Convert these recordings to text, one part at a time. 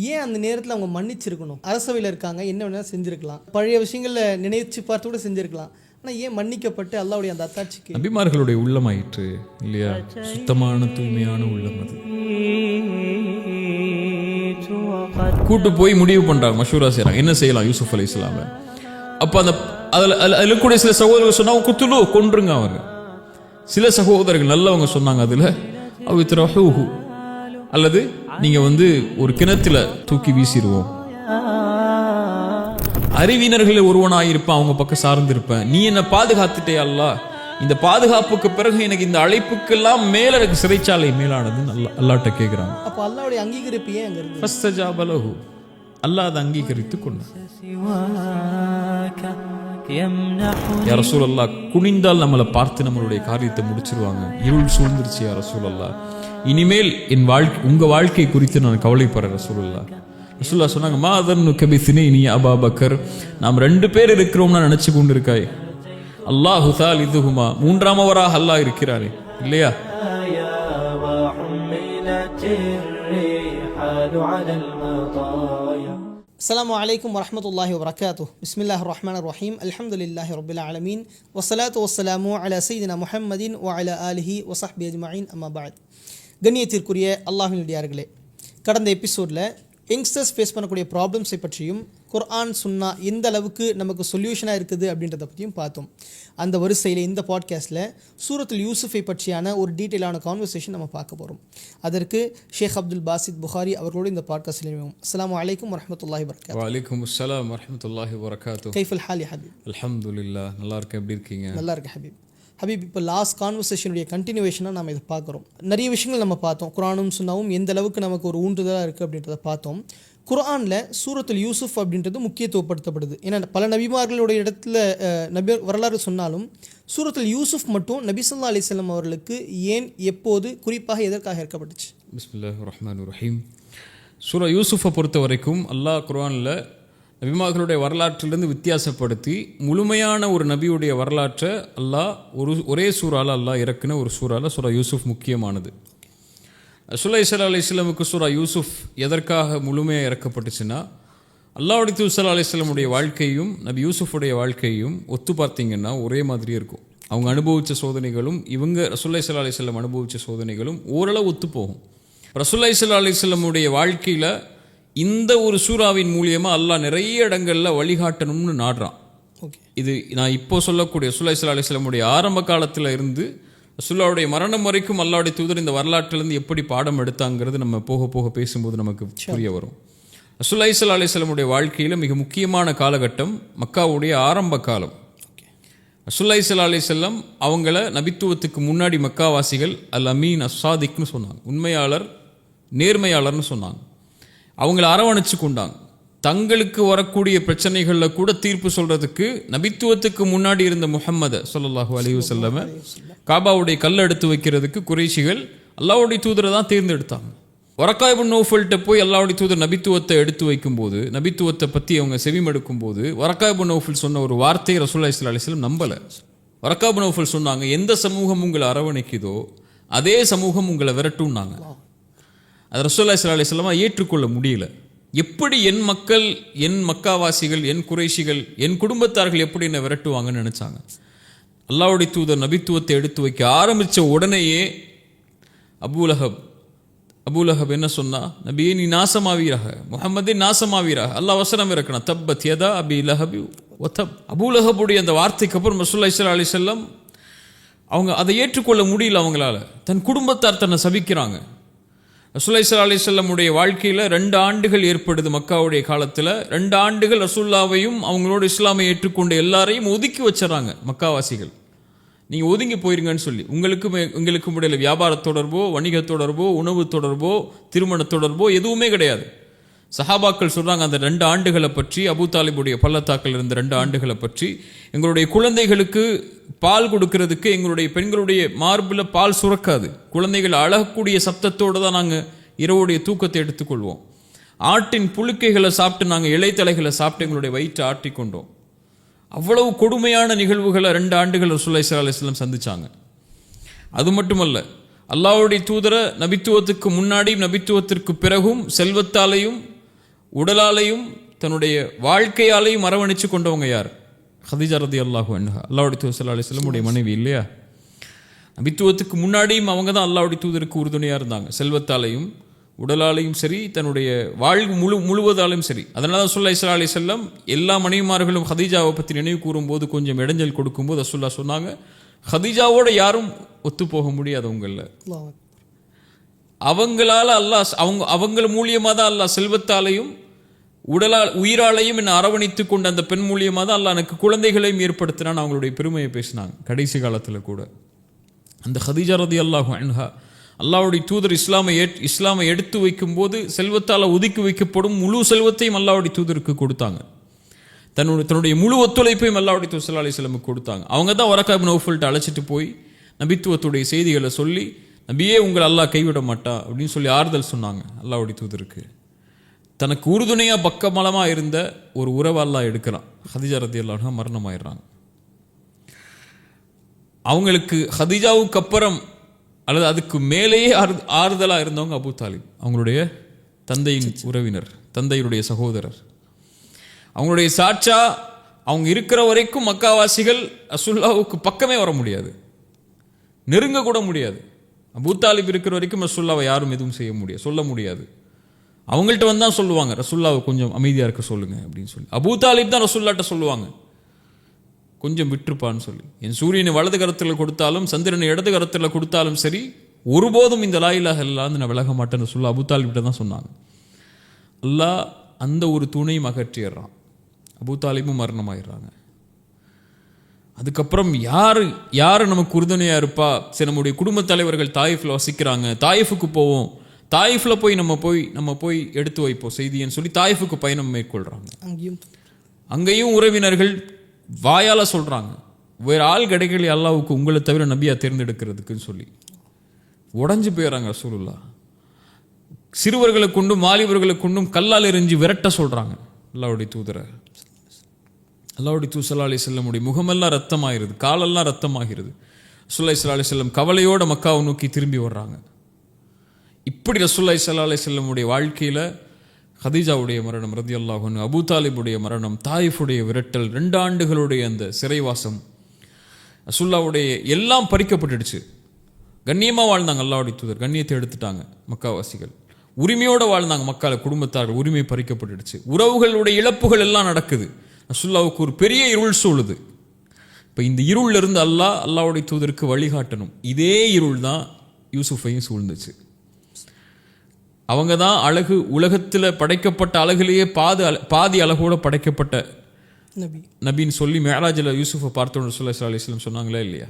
ஏன் அந்த நேரத்தில் அவங்க மன்னிச்சிருக்கணும்? அரசவையில் இருக்காங்க, என்ன வேணாலும் செஞ்சுருக்கலாம், பழைய விஷயங்களில் நினைச்சு பார்த்து கூட செஞ்சுருக்கலாம். ஆனால் ஏன் மன்னிக்கப்பட்டு அல்லாஹ்வுடைய அந்த அத்தாட்சிக்கு? நபிமார்களுடைய உள்ளமாயிற்று இல்லையா, சுத்தமான தூய்மையான உள்ளம். அது கூட்டு போய் முடிவு பண்றாங்க, மஷூரா செய்யறாங்க, என்ன செய்யலாம் யூசுப் அலைஹிஸ்ஸலாம. அப்ப அந்த அதுல கூட சில சகோதரர்கள் சொன்னாங்க, குத்துலு, கொன்றுங்க அவங்க. சில சகோதரர்கள் நல்லவங்க சொன்னாங்க, அதுல அவித்ரஹூஹு, அல்லது நீங்க ஒரு கிணத்துல தூக்கி வீசிடுவோம். அறிவினர்களில் ஒருவனாயிருப்பேன், அவங்க பக்கம் சார்ந்திருப்பேன், நீ என்ன பாதுகாத்துட்டே அல்லாஹ், இந்த பாதுகாப்புக்கு பிறகு எனக்கு இந்த அழைப்புக்கெல்லாம் மேல எனக்கு சிறைச்சாலை மேலானது அல்லாஹ்ட்ட கேட்கிறாங்க. அப்ப அல்லாஹ்வுடைய அங்கீகரிப்பு ஏன் அங்க இருக்கு? ஃபஸ்தஜாப லஹு, அல்லாஹ் அதை அங்கீகரித்து கொண்டான். யா ரசூலல்லாஹ், குனிந்தால் நம்மளை பார்த்து நம்மளுடைய காரியத்தை முடிச்சிருவாங்க, இருள் சூழ்ந்துருச்சு யா ரசூலல்லாஹ், இனிமேல் உங்க வாழ்க்கை குறித்து நான் கவலைப்படுறேன் ரசூலுல்லாஹ். ரசூலுல்லாஹ் சொன்னாங்க, மா அதன்னுக பிஸ்னைனி அபா பக்கர், நாம் 2 பேர் இருக்கிறோம்னா நினைச்சு கொண்டு இருக்காய், அல்லாஹு தாலிதுஹுமா, மூன்றாமவராக அல்லாஹ் இருக்கிறாரே இல்லையா? அஸ்ஸலாமு அலைக்கும் வரஹ்மத்துல்லாஹி வபரகாத்துஹு. பிஸ்மில்லாஹிர் ரஹ்மானிர் ரஹீம். அல்ஹம்துலில்லாஹி ரப்பில் ஆலமீன். வஸ்ஸலாத்து வஸ்ஸலாமு அலா சய்யிதினா முஹம்மதின் வ அலா ஆலிஹி வ ஸஹ்பிஹி அஜ்மஈன். அம்மா பஅத். கண்ணியத்திற்குரிய அல்லாஹ்வின் அடியார்களே, கடந்த எபிசோடில் யங்ஸ்டர்ஸ் ஃபேஸ் பண்ணக்கூடிய ப்ராப்ளம்ஸை பற்றியும் குர்ஆன் சுன்னா எந்த அளவுக்கு நமக்கு சொல்யூஷனாக இருக்குது அப்படின்றத பற்றியும் பார்த்தோம். அந்த வரிசையில் இந்த பாட்காஸ்ட்டில் சூரத்துல் யூசுஃபை பற்றியான ஒரு டீட்டெயிலான கான்வர்சேஷன் நம்ம பார்க்க போகிறோம். அதற்கு ஷேக் அப்துல் பாசித் புகாரி அவர்களோடு இந்த பாட்காஸ்ட்டில் இணைவோம். அஸ்ஸலாமு அலைக்கும் வரஹ்மத்துல்லாஹி வபரகாத்துஹு. வலைக்கும் அஸ்ஸலாம் வரஹ்மத்துல்லாஹி வபரகாத்துஹு. கைஃபுல் ஹால் யா ஹபீப்? அல்ஹம்துலில்லாஹ், நல்லா இருக்கேன். எப்படி இருக்கீங்க? நல்லா இருக்கு ஹபீப். ஹபீப், இப்போ லாஸ்ட் கான்வர்சேஷனுடைய கண்டினியூவேஷனாக நம்ம இதை பார்க்குறோம். நிறைய விஷயங்கள் நம்ம பார்த்தோம். குர்ஆனும் சுன்னாவும் எந்த அளவுக்கு நமக்கு ஒரு ஊன்றுதலாக இருக்குது அப்படின்றத பார்த்தோம். குர்ஆனில் சூரத்துல் யூசுஃப் அப்படின்றது முக்கியத்துவப்படுத்தப்படுது. ஏன்னா பல நபிமார்களுடைய இடத்துல நபி வரலாறு சொன்னாலும் சூரத்துல் யூசுஃப் மட்டும் நபி ஸல்லல்லாஹு அலைஹி வஸல்லம் அவர்களுக்கு ஏன், எப்போது, குறிப்பாக எதற்காக இறக்கப்பட்டுச்சு? பிஸ்மில்லாஹிர் ரஹ்மானிர் ரஹீம். சூரா யூசுஃபை பொறுத்த வரைக்கும் அல்லாஹ் குர்ஆனில் நபிமார்களுடைய வரலாற்றிலிருந்து வித்தியாசப்படுத்தி முழுமையான ஒரு நபியுடைய வரலாற்றை அல்லாஹ் ஒரே சூறால அல்லாஹ் இறக்குன ஒரு சூறால சூரா யூசுஃப் முக்கியமானது. ரசூலுல்லாஹி ஸல்லல்லாஹு அலைஹி வஸல்லம் சூரா யூசுஃப் எதற்காக முழுமையாக இறக்கப்பட்டுச்சுன்னா, அல்லாஹ்வுடைய தூதர் ஸல்லல்லாஹு அலைஹி வஸல்லமுடைய வாழ்க்கையும் நபி யூசுஃபுடைய வாழ்க்கையும் ஒத்து பார்த்தீங்கன்னா ஒரே மாதிரியே இருக்கும். அவங்க அனுபவித்த சோதனைகளும் இவங்க ரசூலுல்லாஹி ஸல்லல்லாஹு அலைஹி வஸல்லம் அனுபவித்த சோதனைகளும் ஓரளவு ஒத்து போகும். ரசூலுல்லாஹி ஸல்லல்லாஹு அலைஹி வஸல்லமுடைய வாழ்க்கையில் இந்த ஒரு சூறாவின் மூலியமாக அல்லாஹ் நிறைய இடங்களில் வழிகாட்டணும்னு நாடுறான். இது நான் இப்போ சொல்லக்கூடிய ரசூலுல்லாஹி ஸல்லல்லாஹு அலைஹி வஸல்லமுடைய ஆரம்ப காலத்தில் இருந்து ரசூலுல்லாஹ்வுடைய மரணம் வரைக்கும் அல்லாஹ்வுடைய தூதர் இந்த வரலாற்றிலிருந்து எப்படி பாடம் எடுத்தாங்கிறது நம்ம போக போக பேசும்போது நமக்கு புரிய வரும். ரசூலுல்லாஹி ஸல்லல்லாஹு அலைஹி வஸல்லமுடைய வாழ்க்கையில் மிக முக்கியமான காலகட்டம் மக்காவுடைய ஆரம்ப காலம். ரசூலுல்லாஹி ஸல்லல்லாஹு அலைஹி வஸல்லம் அவங்கள நபித்துவத்துக்கு முன்னாடி மக்காவாசிகள் அல் அமீன் அஸ்ஸாதிக்னு சொன்னாங்க, உண்மையாளர், நேர்மையாளர்னு சொன்னாங்க. அவங்கள அரவணைச்சு கொண்டாங்க. தங்களுக்கு வரக்கூடிய பிரச்சனைகளில் கூட தீர்ப்பு சொல்றதுக்கு நபித்துவத்துக்கு முன்னாடி இருந்த முஹம்மது ஸல்லல்லாஹு அலைஹி வஸல்லம் காபாவுடைய கல்லை எடுத்து வைக்கிறதுக்கு குறைஷிகள் அல்லாஹ்வுடைய தூதரை தான் தேர்ந்தெடுத்தாங்க. வரக்கா இப்னு நௌஃபல்கிட்ட போய் அல்லாஹ்வுடைய தூதர் நபித்துவத்தை எடுத்து வைக்கும்போது, நபித்துவத்தை பற்றி அவங்க செவிமடுக்கும் போது வரக்கா இப்னு நௌஃபல் சொன்ன ஒரு வார்த்தையை ரசூலுல்லாஹி ஸல்லல்லாஹு அலைஹி வஸல்லம் நம்பலை. வரக்கா இப்னு நௌஃபல் சொன்னாங்க, எந்த சமூகம் உங்களை அரவணைக்குதோ அதே சமூகம் உங்களை விரட்டும்னாங்க. அது ரசூலுல்லாஹி ஸல்லல்லாஹு அலைஹி வஸல்லம் ஏற்றுக்கொள்ள முடியல. எப்படி என் மக்கள், என் மக்காவாசிகள், என் குறைஷிகள், என் குடும்பத்தார்கள் எப்படி என்னை விரட்டுவாங்கன்னு நினைச்சாங்க. அல்லாஹ்வுடைய தூதர் நபித்துவத்தை எடுத்து வைக்க ஆரம்பித்த உடனேயே அபூலஹப் என்ன சொன்னா, நபியே நீ நாசமாவீராக, முஹம்மதே நாசமாவீராக, அல்லாஹ் வசனம் இறக்கணும், தப்பத் யதா அபி லஹபி வதப். அபூலஹபுடைய அந்த வார்த்தைக்கு அப்புறம் ரசூலுல்லாஹி ஸல்லல்லாஹு அலைஹி வஸல்லம் அவங்க அதை ஏற்றுக்கொள்ள முடியல. அவங்களால தன் குடும்பத்தார் தன்னை சபிக்கிறாங்க. ரசூலுல்லாஹி ஸல்லல்லாஹு அலைஹி வஸல்லமுடைய வாழ்க்கையில் 2 ஆண்டுகள் ஏற்படுது. மக்காவுடைய காலத்தில் 2 ஆண்டுகள் ரசூலுல்லாவையும் அவங்களோட இஸ்லாமை ஏற்றுக்கொண்ட எல்லாரையும் ஒதுக்கி வச்சுறாங்க மக்காவாசிகள். நீங்கள் ஒதுங்கி போயிருங்கன்னு சொல்லி, உங்களுக்கும் இடையில வியாபார தொடர்போ, வணிக தொடர்போ, உணவு தொடர்போ, திருமண தொடர்போ எதுவுமே கிடையாது. சஹாபாக்கள் சொல்கிறாங்க, அந்த 2 ஆண்டுகளை பற்றி, அபூ தாலிபுடைய பள்ளத்தாக்கில் இருந்த 2 ஆண்டுகளை பற்றி, எங்களுடைய குழந்தைகளுக்கு பால் கொடுக்கறதுக்கு எங்களுடைய பெண்களுடைய மார்பில் பால் சுரக்காது, குழந்தைகள் அழகக்கூடிய சப்தத்தோடு தான் நாங்கள் இரவுடைய தூக்கத்தை எடுத்துக்கொள்வோம். ஆட்டின் புழுக்கைகளை சாப்பிட்டு, நாங்கள் இலைத்தலைகளை சாப்பிட்டு எங்களுடைய வயிற்றை ஆட்டிக்கொண்டோம். அவ்வளவு கொடுமையான நிகழ்வுகளை 2 ஆண்டுகள் ரசூலுல்லாஹி ஸல்லல்லாஹு அலைஹி வஸல்லம் சந்திச்சாங்க. அது மட்டுமல்ல, அல்லாஹ்வுடைய தூதரை நபித்துவத்துக்கு முன்னாடியும் நபித்துவத்திற்கு பிறகும் செல்வத்தாலையும் உடலாலையும் தன்னுடைய வாழ்க்கையாலையும் அரவணைச்சு கொண்டவங்க யார்? ஹதீஜா ரலியல்லாஹு அன்ஹா, அல்லாஹ்வுடைய தூதர் ஸல்லல்லாஹு அலைஹி வஸல்லம் உடைய மனைவி இல்லையா? நபித்துவத்துக்கு முன்னாடியும் அவங்க தான் அல்லாஹ்வுடைய தூதருக்கு உறுதுணையாக இருந்தாங்க. செல்வத்தாலையும் உடலாலையும் சரி, தன்னுடைய வாழ்வு முழுவதாலும் சரி. அதனால தான் ரசூலுல்லாஹி ஸல்லல்லாஹு அலைஹி வஸல்லம் எல்லா மனைவிமார்களும் ஹதீஜாவை பற்றி நினைவு கூறும்போது கொஞ்சம் இடைஞ்சல் கொடுக்கும்போது ரசூலுல்லாஹ் சொன்னாங்க, ஹதீஜாவோட யாரும் ஒத்து போக முடியாது உங்களில். அவங்களால அல்லாஹ் அவங்கள மூலியமாக தான் அல்லாஹ் செல்வத்தாலையும் உயிராலையும் என்னை அரவணைத்து கொண்ட அந்த பெண் மூலியமாக தான் அல்லாஹ் எனக்கு குழந்தைகளையும் ஏற்படுத்தினான்னு அவங்களுடைய பெருமையை பேசினாங்க. கடைசி காலத்தில் கூட அந்த ஹதீஜா ரலியல்லாஹு அன்ஹா அல்லாஹ்வுடைய தூதர் இஸ்லாமை எடுத்து வைக்கும்போது செல்வத்தால் ஒதுக்கி வைக்கப்படும் முழு செல்வத்தையும் அல்லாஹ்வுடைய தூதருக்கு கொடுத்தாங்க. தன்னுடைய முழு ஒத்துழைப்பையும் அல்லாஹ்வுடைய தூதர் ஸல்லல்லாஹு அலைஹி வஸல்லம் கொடுத்தாங்க. அவங்க தான் வரக்கா இப்னு நௌஃபல்ட்ட அழைச்சிட்டு போய் நபித்துவத்துடைய செய்திகளை சொல்லி, நபியே உங்களை அல்லாஹ் கைவிட மாட்டா அப்படின்னு சொல்லி ஆறுதல் சொன்னாங்க அல்லாஹ்வுடைய தூதருக்கு. தனக்கு உறுதுணையாக பக்கமலமாக இருந்த ஒரு உறவை அல்லாஹ் எடுக்கிறான். ஹதீஜா ரலியல்லாஹு அன்ஹா மரணமாயிடுறாங்க. அவங்களுக்கு ஹதீஜாவுக்கு அப்புறம் அல்லது அதுக்கு மேலேயே ஆறுதலாக இருந்தவங்க அபூ தாலிப், அவங்களுடைய தந்தையின் உறவினர், தந்தையுடைய சகோதரர். அவங்களுடைய சாட்சா அவங்க இருக்கிற வரைக்கும் மக்காவாசிகள் ரசூலுல்லாஹ்வுக்கு பக்கமே வர முடியாது, நெருங்க கூட முடியாது. அபூ தாலிப் இருக்கிற வரைக்கும் ரசூலுல்லாஹ்வை யாரும் எதுவும் சொல்ல முடியாது. அவங்கள்ட்ட வந்தால் சொல்லுவாங்க, ரசூலுல்லாஹ்வை கொஞ்சம் அமைதியாக இருக்க சொல்லுங்க அப்படின்னு சொல்லி. அபூ தாலிப் தான் ரசூலுல்லாஹ்ட்ட சொல்லுவாங்க, கொஞ்சம் விட்டுருப்பான்னு சொல்லி. என் சூரியனை வலது கரத்தில் கொடுத்தாலும் சந்திரனை இடது கரத்தில் கொடுத்தாலும் சரி, ஒருபோதும் இந்த லா இலாஹ இல்லல்லாஹ் நான் விலக மாட்டேன்னு சொல்ல அபூ தாலிப்ட்ட தான் சொன்னாங்க. அல்லாஹ் அந்த ஒரு துணையும் அகற்றிடுறான். அபூ தாலிபும் மரணமாயிடுறாங்க. அதுக்கப்புறம் யார் நமக்கு உறுதுணையாக இருப்பா? சரி, நம்முடைய குடும்ப தலைவர்கள் தாயிஃபில் வசிக்கிறாங்க, தாயிஃபுக்கு போவோம், தாயிஃபில் போய் நம்ம போய் எடுத்து வைப்போம் செய்தின்னு சொல்லி தாயிஃபுக்கு பயணம் மேற்கொள்கிறாங்க. அங்கேயும் உறவினர்கள் வாயால் சொல்கிறாங்க, வேறு ஆள் கிடைக்கல அல்லாஹ்வுக்கு உங்களை தவிர நபியா தேர்ந்தெடுக்கிறதுக்குன்னு சொல்லி உடஞ்சி போயிடறாங்க. ரசூலுல்லாஹ் சிறுவர்களை கொண்டும் வாலிபர்களை கொண்டும் கல்லால் எறிஞ்சு விரட்ட சொல்கிறாங்க அல்லாஹ்வுடைய தூதரை. அல்லாஹ்வுடைய தூதர் ஸல்லல்லாஹு அலைஹி வஸல்லம் முகமெல்லாம் ரத்தமாகிறது, காலெல்லாம் ரத்தமாகிறது. ரசூலுல்லாஹி ஸல்லல்லாஹு அலைஹி வஸல்லம் கவலையோட மக்காவை நோக்கி திரும்பி வர்றாங்க. இப்படி ரசூலுல்லாஹி ஸல்லல்லாஹு அலைஹி வஸல்லம் வாழ்க்கையில் ஹதீஜாவுடைய மரணம் ரலியல்லாஹு அன்ஹு, அபூ தாலிபுடைய மரணம், தாயிஃபுடைய விரட்டல், 2 ஆண்டுகளுடைய அந்த சிறைவாசம், ரசூலுல்லாஹ்வுடைய எல்லாம் பறிக்கப்பட்டுடுச்சு. கண்ணியமாக வாழ்ந்தாங்க அல்லாஹ்வுடைய தூதர், கண்ணியத்தை எடுத்துட்டாங்க மக்காவாசிகள். உரிமையோடு வாழ்ந்தாங்க மக்கால குடும்பத்தார்கள், உரிமை பறிக்கப்பட்டுடுச்சு. உறவுகளுடைய இழப்புகள் எல்லாம் நடக்குது. ரசூலுல்லாஹ்வுக்கு ஒரு பெரிய இருள் சூழுது. இப்போ இந்த இருள் இருந்து அல்லாஹ்வுடைய தூதருக்கு வழிகாட்டணும். இதே இருள் தான் யூசுஃபையும் சூழ்ந்துச்சு. அவங்க தான் அழகு, உலகத்தில் படைக்கப்பட்ட அழகுலேயே பாதி அழகோடு படைக்கப்பட்ட நபின்னு சொல்லி மேராஜில் யூசுஃபை பார்த்தோன்னு ரசூலுல்லாஹி ஸல்லல்லாஹு அலைஹி வஸல்லம் சொன்னாங்களே இல்லையா?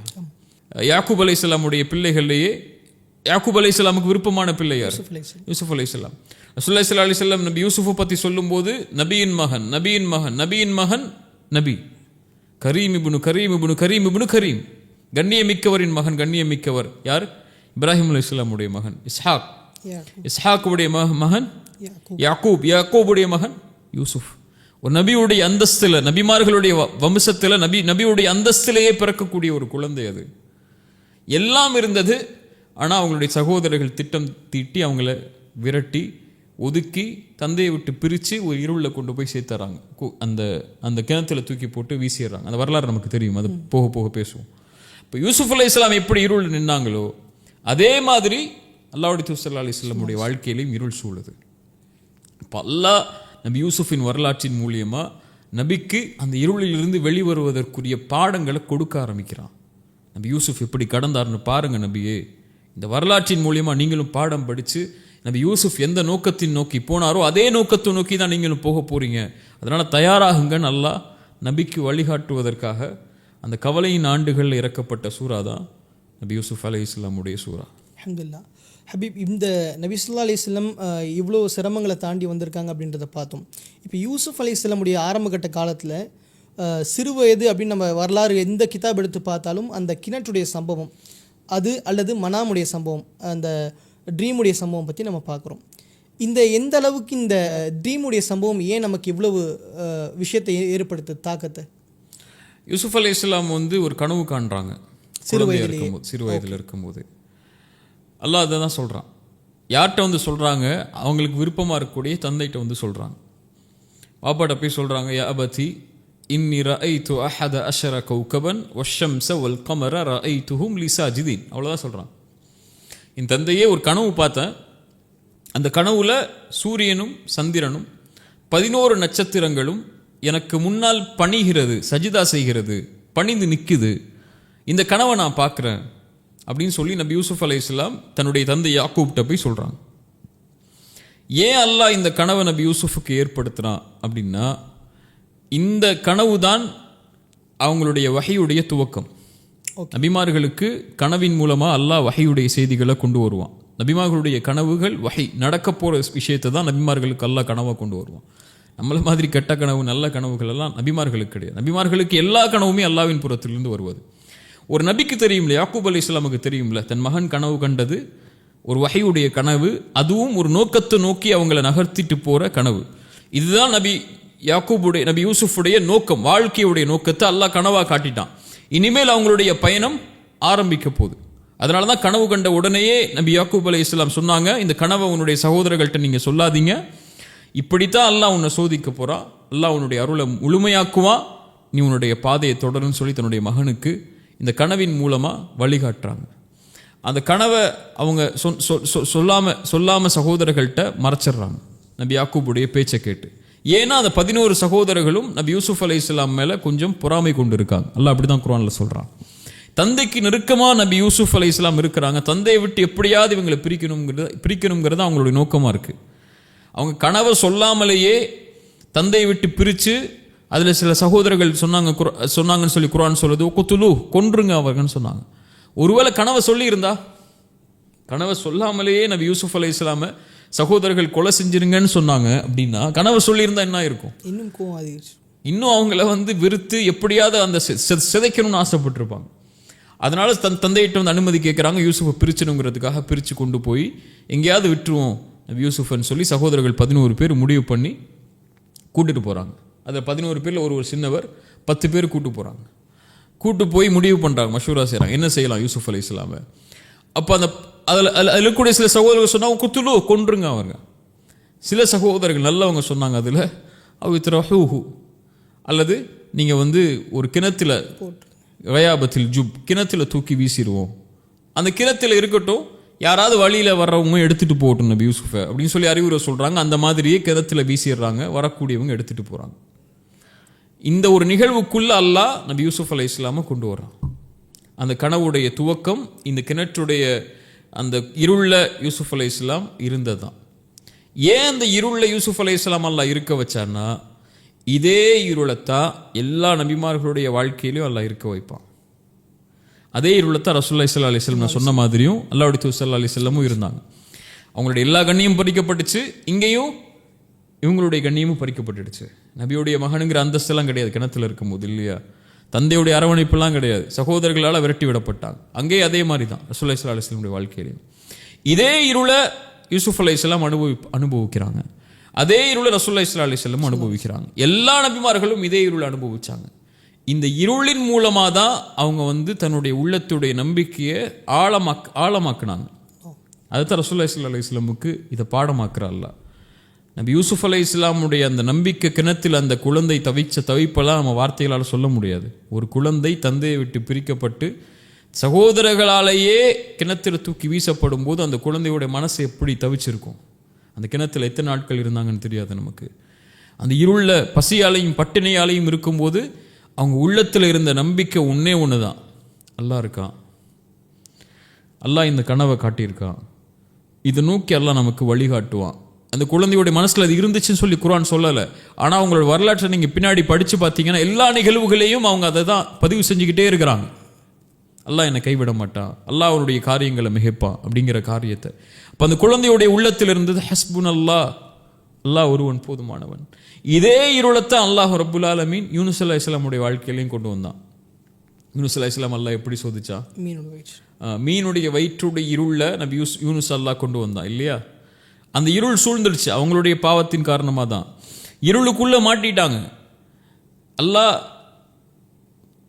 யாக்கூப் அலைஹிஸ்ஸலாமுடைய பிள்ளைகள்லேயே யாக்கூப் அலைஹிஸ்ஸலாமுக்கு விருப்பமான பிள்ளை யார்? யூசுஃப் அலைஹிஸ்ஸலாம். ரசூலுல்லாஹி ஸல்லல்லாஹு அலைஹி வஸல்லம் நபி யூசுஃபை பற்றி சொல்லும்போது நபியின் மகன் நபி கரீம் இப்னு கரீம், கண்ணியமிக்கவரின் மகன், கண்ணியமிக்கவர் யார்? இப்ராஹிம் அலைஹிஸ்ஸலாமுடைய மகன் இஸ்ஹாக்குடைய மகன் யாக்கூபுடைய மகன் யூசுஃப். ஒரு நபியுடைய அந்தஸ்தில், நபிமார்களுடைய வம்சத்தில் நபியுடைய அந்தஸ்திலேயே பிறக்கக்கூடிய ஒரு குழந்தை அது. எல்லாம் இருந்தது. ஆனால் அவங்களுடைய சகோதரர்கள் திட்டம் தீட்டி அவங்கள விரட்டி ஒதுக்கி தந்தையை விட்டு பிரித்து ஒரு இருளில் கொண்டு போய் சேர்த்துறாங்க. அந்த கிணத்துல தூக்கி போட்டு வீசிடுறாங்க. அந்த வரலாறு நமக்கு தெரியும், அது போக போக பேசுவோம். இப்போ யூசுஃப் அலைஹிஸ்ஸலாம் எப்படி இருள் நின்னாங்களோ அதே மாதிரி அல்லாஹ்வுடைய தூதர் ஸல்லல்லாஹு அலைஹி வஸல்லம் வாழ்க்கையிலையும் இருள் சூழுது. இப்போ அல்லாஹ் நபி யூசுஃபின் வரலாற்றின் மூலியமாக நபிக்கு அந்த இருளிலிருந்து வெளிவருவதற்குரிய பாடங்களை கொடுக்க ஆரம்பிக்கிறான். நபி யூசுஃப் எப்படி கடந்தார்னு பாருங்க நபியே. இந்த வரலாற்றின் மூலியமாக நீங்களும் பாடம் படித்து நபி யூசுஃப் எந்த நோக்கத்தின் நோக்கி போனாரோ அதே நோக்கத்தை நோக்கி தான் நீங்களும் போக போகிறீங்க. அதனால் தயாராகுங்கன்னு அல்லாஹ் நபிக்கு வழிகாட்டுவதற்காக அந்த கவலையின் ஆண்டுகளில் இறக்கப்பட்ட சூறா தான் நபி யூசுஃப் அலைஹிஸ்ஸலாமுடைய சூறா. அல்ஹம்துலில்லாஹ். ஹபீப், இந்த நபி ஸல்லல்லாஹு அலைஹி வஸல்லம் இவ்வளோ சிரமங்களை தாண்டி வந்திருக்காங்க அப்படின்றத பார்த்தோம். இப்போ யூசுஃப் அலைஹிஸ்ஸலாமுடைய ஆரம்பகட்ட காலத்தில் சிறு வயது அப்படின்னு நம்ம வரலாறு எந்த கிதாப் எடுத்து பார்த்தாலும் அந்த கிணற்றுடைய சம்பவம் அது அல்லது மனாமுடைய சம்பவம், அந்த ட்ரீமுடைய சம்பவம் பற்றி நம்ம பார்க்குறோம். எந்த அளவுக்கு இந்த ட்ரீமுடைய சம்பவம் ஏன் நமக்கு இவ்வளவு விஷயத்தை ஏற்படுத்த தாக்கத்தை? யூசுஃப் அலைஹிஸ்ஸலாம் ஒரு கனவு காண்றாங்க சிறு வயதில் இருக்கும்போது. அல்லாஹ் அதை தான் சொல்கிறான். யார்கிட்ட சொல்கிறாங்க? அவங்களுக்கு விருப்பமாக இருக்கக்கூடிய தந்தைகிட்ட சொல்கிறாங்க. வாப்பாட்ட போய் சொல்கிறாங்க, யா அபதி இன்னி ரஅய்து அஹத அஷர கௌகபன் வஷ்ஷம்ஸ வல் கமர ரஅய்துஹும் லி சாஜிதீன். அவ்வளோதான் சொல்கிறான். என் தந்தையே, ஒரு கனவு பார்த்தேன். அந்த கனவுல சூரியனும் சந்திரனும் 11 நட்சத்திரங்களும் எனக்கு முன்னால் பணிகிறது, சஜிதா செய்கிறது, பணிந்து நிற்குது. இந்த கனவை நான் பார்க்குறேன் அப்படின்னு சொல்லி நபி யூசுப் அலைஹிஸ்ஸலாம் தன்னுடைய தந்தை யாக்கூப்கிட்ட போய் சொல்கிறாங்க. ஏன் அல்லாஹ் இந்த கனவை நபி யூசுஃபுக்கு ஏற்படுத்துகிறான் அப்படின்னா, இந்த கனவு தான் அவங்களுடைய வஹியுடைய துவக்கம். நபிமார்களுக்கு கனவின் மூலமாக அல்லாஹ் வஹியுடைய செய்திகளை கொண்டு வருவான். நபிமார்களுடைய கனவுகள் வஹி, நடக்க போகிற விஷயத்தை தான் நபிமார்களுக்கு அல்லாஹ் கனவாக கொண்டு வருவான். நம்மள மாதிரி கெட்ட கனவு நல்ல கனவுகள் எல்லாம் நபிமார்களுக்கு கிடையாது. நபிமார்களுக்கு எல்லா கனவுமே அல்லாவின் புறத்திலிருந்து வருவது. ஒரு நபிக்கு தெரியும்ல, யாக்கூப் அலைஹிஸ்ஸலாமுக்கு தெரியும்ல, தன் மகன் கனவு கண்டது ஒரு வஹியுடைய கனவு, அதுவும் ஒரு நோக்கத்தை நோக்கி அவங்கள நகர்த்திட்டு போகிற கனவு. இதுதான் நபி யூசுஃபுடைய நோக்கம், வாழ்க்கையுடைய நோக்கத்தை அல்லாஹ் கனவாக காட்டிட்டான். இனிமேல் அவங்களுடைய பயணம் ஆரம்பிக்க போகுது. அதனால தான் கனவு கண்ட உடனேயே நபி யாக்கூப் அலைஹிஸ்ஸலாம் சொன்னாங்க, இந்த கனவை உன்னுடைய சகோதரர்கள்ட்ட நீங்கள் சொல்லாதீங்க, இப்படித்தான் அல்லாஹ் உன்னை சோதிக்க போகிறான், அல்லாஹ் உன்னுடைய அருளை முழுமையாக்குவான், நீ உன்னுடைய பாதையை தொடருன்னு சொல்லி தன்னுடைய மகனுக்கு இந்த கனவின் மூலமாக வழிகாட்டுறாங்க. அந்த கனவை அவங்க சொல்லாமல் சகோதரர்கள்ட்ட மறைச்சிடுறாங்க நபி யாக்கூபுடைய பேச்சை கேட்டு. ஏன்னா அந்த 11 சகோதரர்களும் நபி யூசுப் அலைஹிஸ்ஸலாம் மேலே கொஞ்சம் பொறாமை கொண்டு இருக்காங்க. அல்லாஹ் அப்படி தான் குர்ஆன்ல சொல்கிறான். தந்தைக்கு நெருக்கமாக நபி யூசுப் அலைஹிஸ்ஸலாம் இருக்கிறாங்க. தந்தையை விட்டு எப்படியாவது இவங்களை பிரிக்கணுங்கிறது அவங்களுடைய நோக்கமாக இருக்குது. அவங்க கனவை சொல்லாமலேயே தந்தையை விட்டு பிரித்து, அதில் சில சகோதரர்கள் சொன்னாங்கன்னு சொல்லி குர்ஆன் சொல்லுது, குத்துலு, கொன்றுங்க அவர்கள்னு சொன்னாங்க. ஒருவேளை கனவை சொல்லியிருந்தா, கனவை சொல்லாமலேயே நபி யூசுப் அலைஹிஸ்ஸலாம சகோதரர்கள் கொலை செஞ்சிருங்கன்னு சொன்னாங்க அப்படின்னா, கனவை சொல்லியிருந்தா என்ன இருக்கும்? இன்னும் அவங்கள வெறுத்து எப்படியாவது அந்த சிதைக்கணும்னு ஆசைப்பட்டிருப்பாங்க. அதனால தந்தையிட்ட அனுமதி கேட்குறாங்க, யூசுஃபை பிரிச்சணுங்கிறதுக்காக பிரித்து கொண்டு போய் எங்கேயாவது விட்டுருவோம் நபி யூசுஃபன்னு சொல்லி சகோதரர்கள் 11 பேர் முடிவு பண்ணி கூட்டிட்டு போகிறாங்க. அதில் 11 பேரில் ஒரு சின்னவர் 10 பேர் கூட்டு போகிறாங்க. கூட்டு போய் முடிவு பண்ணுறாங்க, மஷூரா செய்கிறாங்க, என்ன செய்யலாம் யூசுப் அலைஹிஸ்ஸலாம. அப்போ அதில் இருக்கக்கூடிய சில சகோதரர்கள் சொன்னாங்க, குத்துலு, கொன்றுங்க அவங்க. சில சகோதரர்கள் நல்லவங்க சொன்னாங்க, அதில் அவித்ரஹூஹு, அல்லது நீங்கள் ஒரு கிணத்துல கயாபத்தில் ஜுப், கிணத்துல தூக்கி வீசிடுவோம், அந்த கிணத்துல இருக்கட்டும், யாராவது வழியில் வர்றவங்க எடுத்துகிட்டு போகட்டும் நபி யூசுஃபை அப்படின்னு சொல்லி அறிவுரை சொல்கிறாங்க. அந்த மாதிரியே கிணத்துல வீசிடுறாங்க, வரக்கூடியவங்க எடுத்துகிட்டு போகிறாங்க. இந்த ஒரு நிகழ்வுக்குள்ள அல்லாஹ் நபி யூசுப் அலைஹிஸ்ஸலாமை கொண்டு வர்றான். அந்த கனவுடைய துவக்கம் இந்த கிணற்றுடைய அந்த இருள யூசுப் அலைஹிஸ்ஸலாம் இருந்ததுதான். ஏன் அந்த இருள யூசுப் அலைஹிஸ்ஸலாம் அல்லாஹ் இருக்க வச்சார்னா, இதே இருளத்தான் எல்லா நபிமார்களுடைய வாழ்க்கையிலையும் அல்லாஹ் இருக்க வைப்பான். அதே இருளத்தான் ரசூலுல்லாஹி ஸல்லல்லாஹு அலைஹி வஸல்லம் சொன்ன மாதிரியும் அல்லாஹ்வுடைய தூதர் ஸல்லல்லாஹு அலைஹி வஸல்லமும் இருந்தாங்க. அவங்களுடைய எல்லா கண்ணியும் பறிக்கப்பட்டுச்சு, இங்கேயும் இவங்களுடைய கண்ணியமும் பறிக்கப்பட்டுடுச்சு. நபியுடைய மகனுங்கிற அந்தஸ்தெல்லாம் கிடையாது கிணத்துல இருக்கும்போது, இல்லையா? தந்தையுடைய அரவணைப்பெல்லாம் கிடையாது, சகோதரர்களால் விரட்டி விடப்பட்டாங்க. அங்கேயே அதே மாதிரி தான் ரசூலுல்லாஹி ஸல்லல்லாஹு அலைஹி வஸல்லம் வாழ்க்கையிலையும் இதே இருளை யூசுப் அலைஹிஸ்ஸலாம் அனுபவிக்கிறாங்க. அதே இருளை ரசூலுல்லாஹி ஸல்லல்லாஹு அலைஹி வஸல்லம் அனுபவிக்கிறாங்க. எல்லா நபிமார்களும் இதே இருளை அனுபவிச்சாங்க. இந்த இருளின் மூலமாக தான் அவங்க தன்னுடைய உள்ளத்துடைய நம்பிக்கையை ஆழமாக்குனாங்க. அதுதான் ரசூலுல்லாஹி ஸல்லல்லாஹு அலைஹி வஸல்லமுக்கு இதை பாடமாக்குற அல்லாஹ். நபி யூசுப் அலைஹிஸ்ஸலாமுடைய அந்த நம்பிக்கை கிணத்தில் அந்த குழந்தை தவிப்பெல்லாம் நம்ம வார்த்தைகளால் சொல்ல முடியாது. ஒரு குழந்தை தந்தையை விட்டு பிரிக்கப்பட்டு சகோதரர்களாலேயே கிணத்தில் தூக்கி வீசப்படும் போது அந்த குழந்தையோட மனசு எப்படி தவிச்சிருக்கும், அந்த கிணத்துல எத்தனை நாட்கள் இருந்தாங்கன்னு தெரியாது நமக்கு. அந்த இருள பசியாலையும் பட்டினியாலையும் இருக்கும்போது அவங்க உள்ளத்தில் இருந்த நம்பிக்கை ஒன்று தான், அல்லாஹ் இருக்கான், அல்லாஹ் இந்த கனவை காட்டியிருக்கான், இதை நோக்கி அல்லாஹ் நமக்கு வழிகாட்டுவான். அந்த குழந்தையோடைய மனசில் அது இருந்துச்சுன்னு சொல்லி குர்ஆன் சொல்லலை. ஆனால் அவங்களோட வரலாற்றை நீங்கள் பின்னாடி படித்து பார்த்தீங்கன்னா எல்லா நிகழ்வுகளையும் அவங்க அதை தான் பதிவு செஞ்சுக்கிட்டே இருக்கிறாங்க. அல்லாஹ் என்னை கைவிட மாட்டான், அல்லாஹ் அவனுடைய காரியங்களை மிகைப்பான் அப்படிங்கிற காரியத்தை. அப்போ அந்த குழந்தையுடைய உள்ளத்தில் இருந்தது ஹஸ்புன் அல்லாஹ், அல்லாஹ் ஒருவன் போதுமானவன். இதே இருளத்தான் அல்லாஹ் ரப்புல் ஆலமீன் யூனுஸ் அலைஹிஸ்ஸலாமுடைய வாழ்க்கையிலையும் கொண்டு வந்தான். யூனுஸ் அலைஹிஸ்ஸலாம் அல்லாஹ் எப்படி சோதிச்சா? மீனுடைய வயிற்றுடைய இருள நபி யூனுஸ் அல்லாஹ் கொண்டு வந்தான், இல்லையா? அந்த இருள் சூழ்ந்துடுச்சு அவங்களுடைய பாவத்தின் காரணமாக தான். இருளுக்குள்ளே மாட்டிட்டாங்க. அல்லாஹ்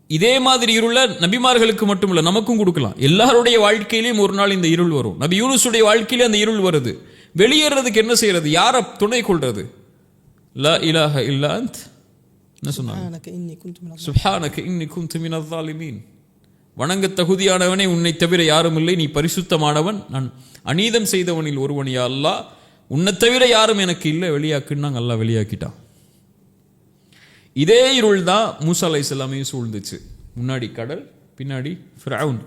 இதே மாதிரி இருள நபிமார்களுக்கு மட்டும் இல்லை நமக்கும் கொடுக்கலாம். எல்லாருடைய வாழ்க்கையிலையும் ஒரு நாள் இந்த இருள் வரும். நபி யூனுஸுடைய வாழ்க்கையிலே அந்த இருள் வருது. வெளியேறதுக்கு என்ன செய்யறது? யாரை துணை கொள்றது? லா இலாஹ இல்லா அன்த், என்ன சொன்னாங்க? சுப்ஹானக இன்னி குன்து மினல் சுப்ஹானக இன்னி குன்து மினல் ஸாலிமீன். வணங்க தகுதியானவனே, உன்னை தவிர யாரும் இல்லை, நீ பரிசுத்தமானவன், நான் அநீதம் செய்தவனில் ஒருவன், யா அல்லாஹ், உன்னை தவிர யாரும் எனக்கு இல்லை, வெளியாக்குன்னு அல்லாஹ் வெளியாக்கிட்டான். இதே இருள் தான் மூசா அலைஹிஸ்ஸலாமையும் சூழ்ந்துச்சு. முன்னாடி கடல், பின்னாடி ஃபிரௌன்.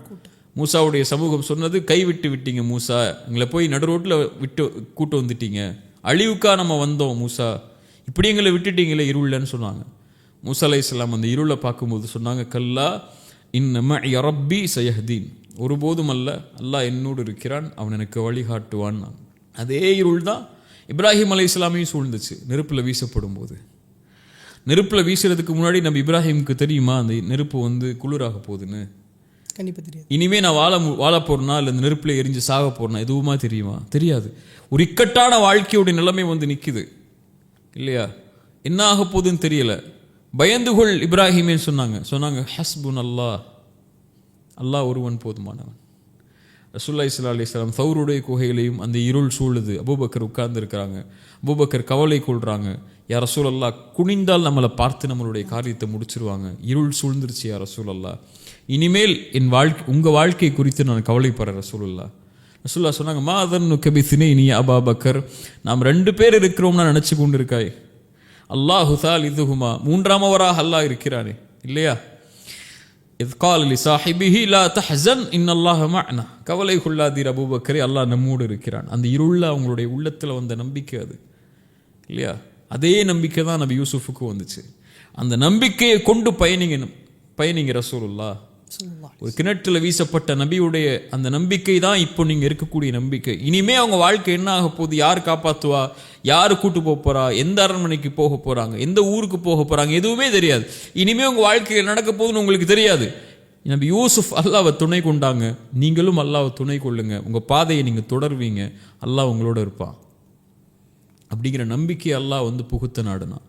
மூசாவுடைய சமூகம் சொன்னது, கைவிட்டு விட்டீங்க மூசா, எங்களை போய் நடு ரோட்டில் விட்டு கூட்டு வந்துட்டீங்க, அழிவுக்கா நம்ம வந்தோம் மூசா, இப்படி எங்களை விட்டுட்டீங்களே இருளன்னு சொன்னாங்க. மூசா அலைஹிஸ்ஸலாம் அந்த இருளை பார்க்கும்போது சொன்னாங்க, கல்லா இன்ன மஇ ரப்பி சயஹ்தீன், ஒருபோதும் அல்ல, அல்லாஹ் என்னோடு இருக்கிறான், அவன் எனக்கு வழிகாட்டுவான். அதே இருள் தான் இப்ராஹிம் அலைஹிஸ்ஸலாமையும் சூழ்ந்துச்சு நெருப்பில் வீசப்படும் போது. நெருப்பில் வீசுறதுக்கு முன்னாடி நம்ம இப்ராஹிமுக்கு தெரியுமா அந்த நெருப்பு வந்து குளிராக போகுதுன்னு? கண்டிப்பாக தெரியாது. இனிமே நான் வாழ போறேனா இல்லை இந்த நெருப்பில் எரிஞ்சு சாக போறேனா எதுவுமா தெரியுமா? தெரியாது. ஒரு இக்கட்டான வாழ்க்கையோட நிலைமை வந்து நிற்குது இல்லையா? என்ன ஆக போகுதுன்னு தெரியல. பயந்துகொள் இப்ராஹிமே சொன்னாங்க ஹஸ்புன் அல்லாஹ், அல்லாஹ் ஒருவன் போதுமானவன். ரசூலுல்லாஹி ஸல்லல்லாஹு அலைஹி வஸல்லம் தௌருடைய குகையிலையும் அந்த இருள் சூழுது, அபூபக்கர் உட்கார்ந்து இருக்கிறாங்க, அபூபக்கர் கவலை கொள்றாங்க, யா ரசூலல்லாஹ், குனிந்தால் நம்மளை பார்த்து நம்மளுடைய காரியத்தை முடிச்சிருவாங்க, இருள் சூழ்ந்துருச்சு யா ரசூலல்லாஹ், இனிமேல் என் உங்க வாழ்க்கை குறித்து நான் கவலைப்படுறேன் ரசூலுல்லாஹ். ரசூலுல்லாஹ் சொன்னாங்க, மா அதன்னுக பிஸ்னைனி அபூபக்கர், நாம் 2 பேர் இருக்கிறோம்னா நினைச்சு கொண்டு இருக்காய், அல்லாஹு சாலிதுஹுமா, மூன்றாமவராக அல்லாஹ் இருக்கிறானே இல்லையா? இத் கால லிசாஹிபிஹி லா தஹ்ஸன் இன்னல்லாஹ மஅனா, கவலை கொள்ளாதீர் அபூபக்கரே, அல்லாஹ் நம்மோடு இருக்கிறான். அந்த இருள அவங்களுடைய உள்ளத்தில் வந்த நம்பிக்கை அது இல்லையா? அதே நம்பிக்கை தான் நபி யூசுஃபுக்கு வந்துச்சு. அந்த நம்பிக்கையை கொண்டு பயணிங்க ரசூலுல்லாஹ். ஒரு கிணற்றில் வீசப்பட்ட நபியுடைய அந்த நம்பிக்கை தான் இப்போ நீங்க இருக்கக்கூடிய நம்பிக்கை. இனிமே அவங்க வாழ்க்கை என்ன ஆக போகுது, யார் காப்பாத்துவா, யாரு கூட்டு போறா, எந்த அரண்மனைக்கு போக போறாங்க, எந்த ஊருக்கு போக போறாங்க, எதுவுமே தெரியாது. இனிமே உங்க வாழ்க்கையில் நடக்க போகுதுன்னு உங்களுக்கு தெரியாது. நபி யூசுஃப் அல்லாஹ்வை துணை கொண்டாங்க, நீங்களும் அல்லாஹ்வை துணை கொள்ளுங்க, உங்க பாதையை நீங்க தொடர்வீங்க, அல்லாஹ் உங்களோட இருப்பான் அப்படிங்கிற நம்பிக்கை அல்லாஹ் வந்து புகுத்த நாடுனா.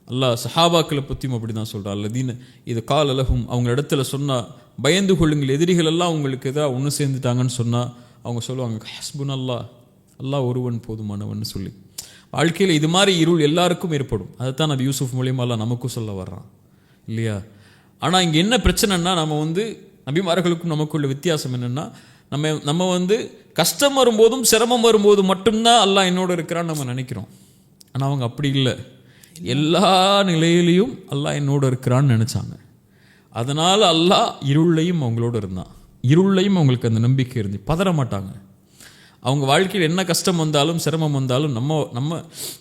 அல்லாஹ் சஹாபாக்களை பற்றியும் அப்படி தான் சொல்கிறான், அல்லதீன இது கால் அலகும், அவங்க இடத்துல சொன்னால் பயந்து கொள்ளுங்கள், எதிரிகள் எல்லாம் உங்களுக்கு எதாவது ஒன்று சேர்ந்துட்டாங்கன்னு சொன்னால் அவங்க சொல்லுவாங்க ஹஸ்புன் அல்லாஹ், அல்லாஹ் ஒருவன் போதுமானவன் சொல்லி. வாழ்க்கையில் இது மாதிரி இருள் எல்லாருக்கும் ஏற்படும். அதைத்தான் நபி யூசுஃப் மூலியமாக அல்லாஹ் நமக்கும் சொல்ல வர்றான் இல்லையா? ஆனால் இங்கே என்ன பிரச்சனைன்னா, நம்ம வந்து நபிமார்களுக்கும் நமக்குள்ள வித்தியாசம் என்னென்னா, நம்ம வந்து கஷ்டம் வரும்போதும் சிரமம் வரும்போது மட்டும்தான் அல்லாஹ் என்னோட இருக்கிறான்னு நம்ம நினைக்கிறோம். ஆனால் அவங்க அப்படி இல்லை, எல்லா நிலையிலையும் அல்லாஹ் என்னோட இருக்கிறான்னு நினைச்சாங்க. அதனால அல்லாஹ் இருளையும் அவங்களோட இருந்தான். இருளையும் அவங்களுக்கு அந்த நம்பிக்கை இருந்து பதற மாட்டாங்க. அவங்க வாழ்க்கையில் என்ன கஷ்டம் வந்தாலும் சிரமம் வந்தாலும்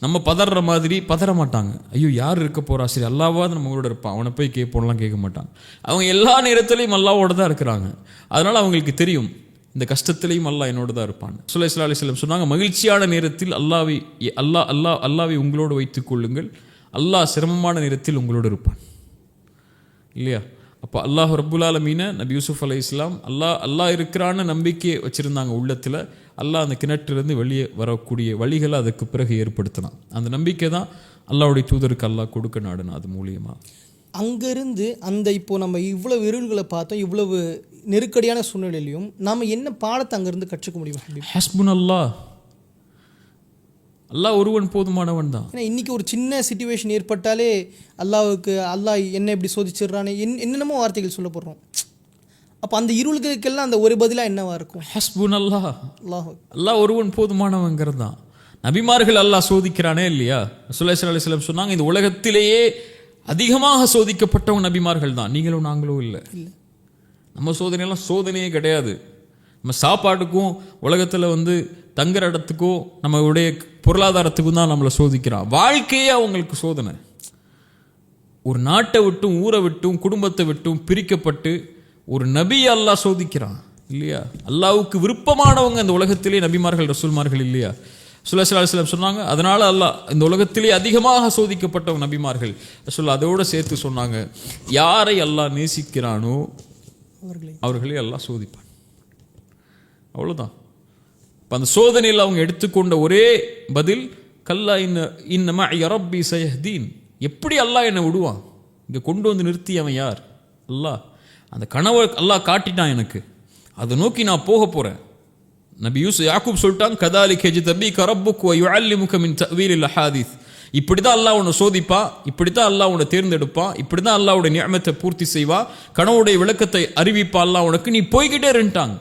நம்ம பதற மாதிரி பதற மாட்டாங்க. ஐயோ யார் இருக்க போறா, சரி அல்லாஹ்வாது நம்மளோட இருப்பான், அவனை போய் கேட்போம்லாம் கேட்க மாட்டாங்க. அவங்க எல்லா நேரத்திலையும் அல்லாஹ்வோட தான் இருக்கிறாங்க. அதனால அவங்களுக்கு தெரியும் இந்த கஷ்டத்திலையும் அல்லாஹ் என்னோட தான் இருப்பான். ஸல்லல்லாஹு அலைஹி வஸல்லம் சொன்னாங்க, மகிழ்ச்சியான நேரத்தில் அல்லாஹ்வை உங்களோடு வைத்துக் கொள்ளுங்கள், அல்லாஹ் சிரமமான நேரத்தில் உங்களோடு இருப்பான் இல்லையா? அப்போ அல்லாஹ் ரப்புல் ஆலமீன நபி யூசுஃப் அலைஹிஸ்ஸலாம் அல்லாஹ் இருக்கிறான்னு நம்பிக்கை வச்சிருந்தாங்க உள்ளத்தில். அல்லாஹ் அந்த கிணற்றிலிருந்து வெளியே வரக்கூடிய வழிகளை அதுக்கு பிறகு ஏற்படுத்தினான். அந்த நம்பிக்கை தான் அல்லாஹ்வுடைய தூதருக்கு அல்லாஹ் கொடுக்க நாடுனா. அது மூலியமா அங்கேருந்து அந்த இப்போ நம்ம இவ்வளவு இருள்களை பார்த்தோம், இவ்வளவு நெருக்கடியான சூழ்நிலையிலையும் நாம் என்ன பாடத்தை அங்கேருந்து கற்றுக்க முடியும்? ஹஸ்புன் அல்லாஹ், அல்லாஹ் ஒருவன் போதுமானவன் தான். ஏன்னா இன்றைக்கி ஒரு சின்ன சிச்சுவேஷன் ஏற்பட்டாலே அல்லாஹ் என்ன இப்படி சோதிச்சிடுறானே என்னென்னமோ வார்த்தைகள் சொல்ல போடுறோம். அப்போ அந்த இருளுக்கெல்லாம் அந்த ஒரு பதிலாக என்னவா இருக்கும்? ஹஸ்புன் அல்லாஹ், அல்லாஹ் ஒருவன் போதுமானவங்கிறது தான். நபிமார்கள் அல்லாஹ் சோதிக்கிறானே இல்லையா? ஸல்லல்லாஹு அலைஹி வஸல்லம் சொன்னாங்க, இந்த உலகத்திலேயே அதிகமாக சோதிக்கப்பட்டவங்க நபிமார்கள் தான், நீங்களும் நாங்களும் இல்லை. நம்ம சோதனையெல்லாம் சோதனையே கிடையாது. நம்ம சாப்பாட்டுக்கும் உலகத்தில் வந்து தங்குற இடத்துக்கும் நம்மளுடைய பொருளாதாரத்துக்கும் தான் நம்மளை சோதிக்கிறான். வாழ்க்கையே அவங்களுக்கு சோதனை. ஒரு நாட்டை விட்டும் ஊரை விட்டும் குடும்பத்தை விட்டும் பிரிக்கப்பட்டு ஒரு நபி அல்லாஹ் சோதிக்கிறான் இல்லையா? அல்லாஹ்வுக்கு விருப்பமானவங்க இந்த உலகத்திலே நபிமார்கள் ரசூல்மார்கள் இல்லையா? ஸல்லல்லாஹு அலைஹி வஸல்லம் சொன்னாங்க, அதனால அல்லாஹ் இந்த உலகத்திலே அதிகமாக சோதிக்கப்பட்டவங்க நபிமார்கள். ரசூல் அதோடு சேர்த்து சொன்னாங்க, யாரை அல்லாஹ் நேசிக்கிறானோ அவர்களே அல்லாஹ் சோதிப்பான். அவ்வளோதான். இப்போ அந்த சோதனையில் அவங்க எடுத்துக்கொண்ட ஒரே பதில், கல்லா இன்ன மஇ ரப்பி சயஹ்தீன். எப்படி அல்லாஹ் என்னை விடுவான்? இங்கே கொண்டு வந்து நிறுத்தி அவன் யார்? அல்லாஹ். அந்த கனவை அல்லாஹ் காட்டிட்டான் எனக்கு, அதை நோக்கி நான் போக போகிறேன். நபி யாக்கூப் சொல்லிட்டாங்க, கதாலிக யஜ்தபீக ரப்புக வ யுஅல்லிமுக மின் தஅவீலில் அஹாதீஸ். இப்படிதான் அல்லாஹ் உன்னை சோதிப்பான், இப்படித்தான் அல்லாஹ் உன்னை தேர்ந்தெடுப்பான், இப்படிதான் அல்லாஹ்வுடைய நியமத்தை பூர்த்தி செய்வான், கனவுடைய விளக்கத்தை அறிவிப்பா அல்லாஹ் உனக்கு, நீ போய்கிட்டே இருந்துட்டாங்க.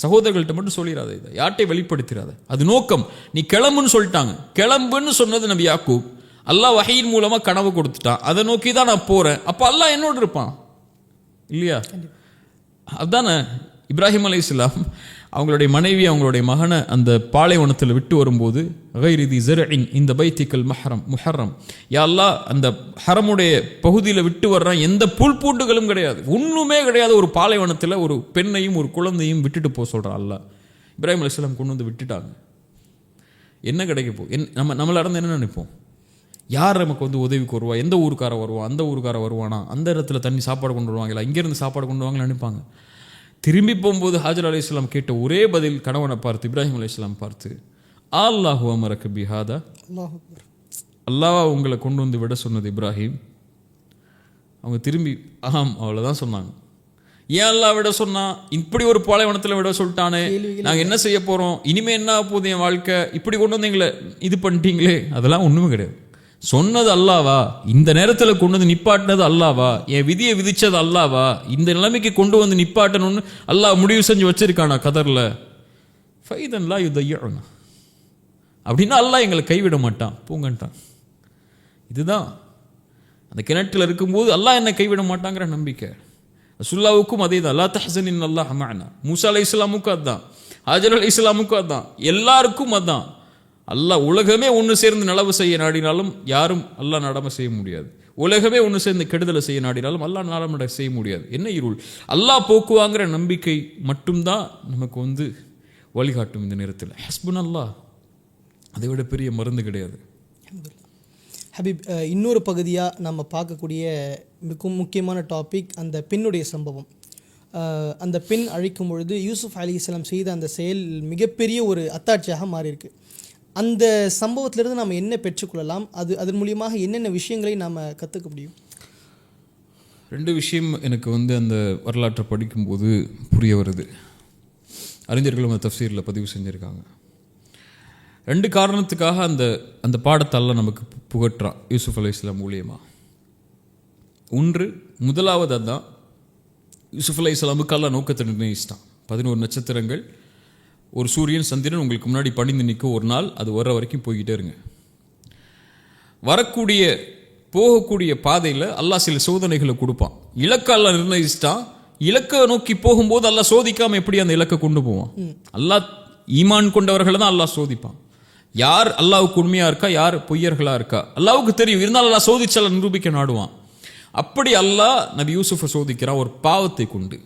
சகோதரர்கள்ட்ட மட்டும் சொல்லிடாத, இதை யார்ட்டையும் வெளிப்படுத்திடாத, அது நோக்கம். நீ கிளம்புன்னு சொல்லிட்டாங்க. கிளம்புன்னு சொன்னது நபி யாக்கூப். அல்லாஹ் வஹீயின் மூலமா கனவு கொடுத்துட்டான், அதை நோக்கி தான் நான் போறேன். அப்ப அல்லாஹ் என்னோடு இருப்பான் இல்லையா? அதுதானே இப்ராஹிம் அலைஹிஸ்ஸலாம் அவங்களுடைய மனைவி அவங்களுடைய மகனை அந்த பாலைவனத்தில் விட்டு வரும்போது, கைரிதி ஸர்இன் இந்த பைத்திக்கல் முஹர்ரம், யா அல்லாஹ் அந்த ஹரமுடைய பகுதியில் விட்டு வர்றான், எந்த புல் பூண்டுகளும் கிடையாது, ஒன்றுமே கிடையாது, ஒரு பாலைவனத்தில் ஒரு பெண்ணையும் ஒரு குழந்தையும் விட்டுட்டு போக சொல்கிறான் அல்லாஹ். இப்ராஹிம் அலைஹிஸ்ஸலாம் கொண்டு வந்து விட்டுட்டாங்க. என்ன கிடைக்க போ? நம்மள இருந்து என்ன நினைப்போம்? யார் நமக்கு வந்து உதவிக்கு வருவா? எந்த ஊருக்கார வருவான்? அந்த ஊருக்கார வருவானா? அந்த இடத்துல தண்ணி சாப்பாடு கொண்டு வருவாங்களா? இங்கேருந்து சாப்பாடு கொண்டு வருவாங்களா நினைப்பாங்க. திரும்பி போகும்போது ஹாஜர் அலைஹிஸ்ஸலாம் கேட்ட ஒரே பதில், கணவனை பார்த்து இப்ராஹிம் அலைஹிஸ்ஸலாம் பார்த்து, அல்லாஹு அமரக பிஹாதா, அல்லாஹ் உங்களை கொண்டு வந்து விட சொன்னது இப்ராஹிம். அவங்க திரும்பி ஆம் அவ்வளோதான் சொன்னாங்க. ஏன் அல்லாஹ் விட சொன்னா? இப்படி ஒரு பாலைவனத்தில் விட சொல்லிட்டானே, நாங்கள் என்ன செய்ய போகிறோம், இனிமே என்ன போகுது என் வாழ்க்கை, இப்படி கொண்டு வந்து எங்களை இது பண்ணிட்டீங்களே. அதெல்லாம் ஒன்றுமே கிடையாது. சொன்னது அல்லாவா, இந்த நேரத்தில் கொண்டு வந்து நிப்பாட்டினது அல்லாவா, என் விதியை விதிச்சது அல்லாவா, இந்த நிலைமைக்கு கொண்டு வந்து நிப்பாட்டணும்னு அல்லாஹ் முடிவு செஞ்சு வச்சிருக்கானா கதர்ல, ஃபைதன்லா யுதையனா, அப்படின்னா அல்லாஹ் எங்களை கைவிட மாட்டான், பூங்கன்ட்டான். இதுதான் அந்த கிணற்றில் இருக்கும்போது அல்லாஹ் என்னை கைவிட மாட்டாங்கிற நம்பிக்கை. ரசூலுல்லாஹ்வுக்கும் அதே தான், லா தஹ்சன் அல்லாஹ் மஅனா. மூசா அலைஹிஸ்ஸலாமுக்கும் அதான், ஹாஜர் அலைஹிஸ்ஸலாமுக்கும் அதான், எல்லாருக்கும் அதான். அல்லாஹ் உலகமே ஒன்று சேர்ந்து நலவு செய்ய நாடினாலும் யாரும் அல்லாஹ் நடமை செய்ய முடியாது. உலகமே ஒன்று சேர்ந்து கெடுதலை செய்ய நாடினாலும் அல்லாஹ் நலமடை செய்ய முடியாது. என்ன இருள், அல்லாஹ் போக்குவாங்கிற நம்பிக்கை மட்டும்தான் நமக்கு வந்து வழிகாட்டும். இந்த நேரத்தில் ஹஸ்புன் அல்லாஹ், அதை விட பெரிய மருந்து கிடையாது. ஹபீப், இன்னொரு பகுதியாக நம்ம பார்க்கக்கூடிய மிக முக்கியமான டாபிக் அந்த பெண்ணுடைய சம்பவம். அந்த பெண் அழைக்கும் பொழுது யூசுப் அலைஹிஸ்ஸலாம் செய்த அந்த செயல் மிகப்பெரிய ஒரு அத்தாட்சியாக மாறியிருக்கு. அந்த சம்பவத்திலிருந்து நாம் என்ன பெற்றுக்கொள்ளலாம், அதன் மூலியமாக என்னென்ன விஷயங்களை நாம் கற்றுக்க முடியும்? ரெண்டு விஷயம் எனக்கு வந்து அந்த வரலாற்றை படிக்கும்போது புரிய வருது. அறிஞர்களும் அந்த தஃப்சீரில் பதிவு செஞ்சுருக்காங்க. ரெண்டு காரணத்துக்காக அந்த பாடத்தால் நமக்கு புகட்டுறான் யூசுப் அலைஹிஸ்ஸலாம் மூலியமாக. ஒன்று, முதலாவது அதுதான், யூசுப் அலைஹிஸ்ஸலாமுக்கு அல்லாஹ் நோக்கத்தை நிர்ணயிச்சிட்டான். 11 நட்சத்திரங்கள், ஒரு சூரியன் சந்திரன் உங்களுக்கு முன்னாடி பணிந்து நிற்க ஒரு நாள், அது வர்ற வரைக்கும் போய்கிட்டே இருங்க. போகக்கூடிய பாதையில் அல்லாஹ் சில சோதனைகளை கொடுப்பான். இலக்கை அல்லாஹ் நிர்ணயிச்சிட்டான். இலக்கை நோக்கி போகும்போது அல்லாஹ் சோதிக்காமல் எப்படி அந்த இலக்கை கொண்டு போவான்? அல்லாஹ் ஈமான் கொண்டவர்களை தான் அல்லாஹ் சோதிப்பான். யார் அல்லாஹ்வுக்கு உண்மையாக இருக்கா, யார் பொய்யர்களாக இருக்கா அல்லாஹ்வுக்கு தெரியும். இருந்தாலும் அல்லாஹ் சோதிச்சால நிரூபிக்க நாடுவான். அப்படி அல்லாஹ் நபி யூசுஃபை சோதிக்கிறான் ஒரு பாவத்தை கொண்டு.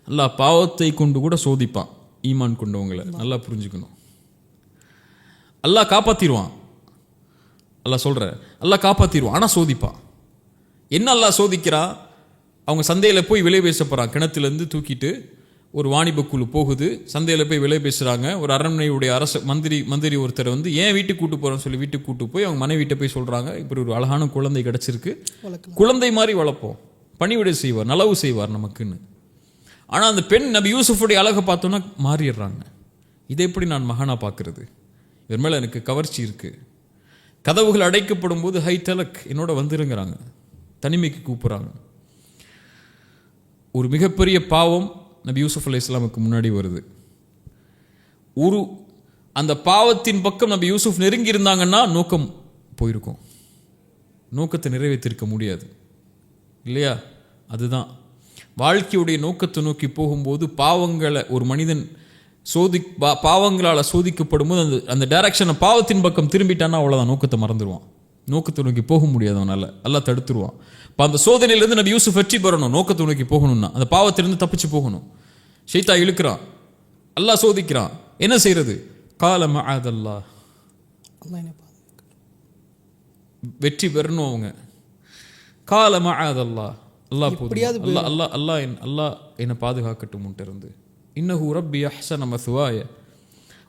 அல்லாஹ் பாவத்தை கொண்டு கூட சோதிப்பான் ஈமான் கொண்டவங்களை. நல்லா புரிஞ்சுக்கணும். அல்லாஹ் காப்பாற்றிடுவான். அல்லாஹ் சொல்ற அல்லாஹ் காப்பாற்றிடுவான், ஆனால் சோதிப்பான். என்ன அல்லாஹ் சோதிக்கிறான்? அவங்க சந்தையில் போய் விலை பேச போகிறான். கிணத்துலேருந்து தூக்கிட்டு ஒரு வாணிப குழு போகுது, சந்தையில் போய் விலை பேசுகிறாங்க. ஒரு அரண்மனையுடைய மந்திரி ஒருத்தர் வந்து ஏன் வீட்டுக்கு கூட்டு போகிறோன்னு சொல்லி வீட்டுக்கு கூட்டு போய் அவங்க மனைவிட்ட போய் சொல்கிறாங்க, இப்படி ஒரு அழகான குழந்தை கிடச்சிருக்கு, குழந்தை மாதிரி வளர்ப்போம், பணிவிடை செய்வார், நலவு செய்வார் நமக்குன்னு. ஆனால் அந்த பெண் நபி யூசுஃபுடைய அழகை பார்த்தோன்னா மாறிடுறாங்க. இதை எப்படி நான் மகானாக பார்க்கறது? இவர் மேலே எனக்கு கவர்ச்சி இருக்குது. கதவுகள் அடைக்கப்படும் போது ஹை டலக் என்னோட வந்துருங்கிறாங்க, தனிமைக்கு கூப்பிட்றாங்க. ஒரு மிகப்பெரிய பாவம் நபி யூசுப் அலைஹிஸ்ஸலாமுக்கு முன்னாடி வருது. அந்த பாவத்தின் பக்கம் நபி யூசுப் நெருங்கி இருந்தாங்கன்னா நோக்கம் போயிருக்கும், நோக்கத்தை நிறைவேற்றிருக்க முடியாது இல்லையா? அதுதான் வாழ்க்கையுடைய நோக்கத்தை நோக்கி போகும்போது பாவங்களை ஒரு மனிதன் பாவங்களால் சோதிக்கப்படும் போது அந்த டைரக்ஷனை பாவத்தின் பக்கம் திரும்பிட்டான்னா அவ்வளோதான், நோக்கத்தை மறந்துடுவான். நோக்கத்தை நோக்கி போக முடியாது அவனால், எல்லாம் தடுத்துருவான். இப்போ அந்த சோதனையிலேருந்து நபி யூசுப் வெற்றி பெறணும், நோக்கத்தை நோக்கி போகணும்னா அந்த பாவத்திலிருந்து தப்பிச்சு போகணும். ஷைத்தா இழுக்கிறான், அல்லாஹ் சோதிக்கிறான். என்ன செய்யறது? கால மஅதல்லாஹ், வெற்றி பெறணும் அவங்க. கால மஅதல்லாஹ், அல்லாஹ் போதும், அல்லாஹ் என்னை பாதுகாக்கட்டும் இருந்து. இன்னஹு ரப்பி அஹ்ஸன மத்வாய,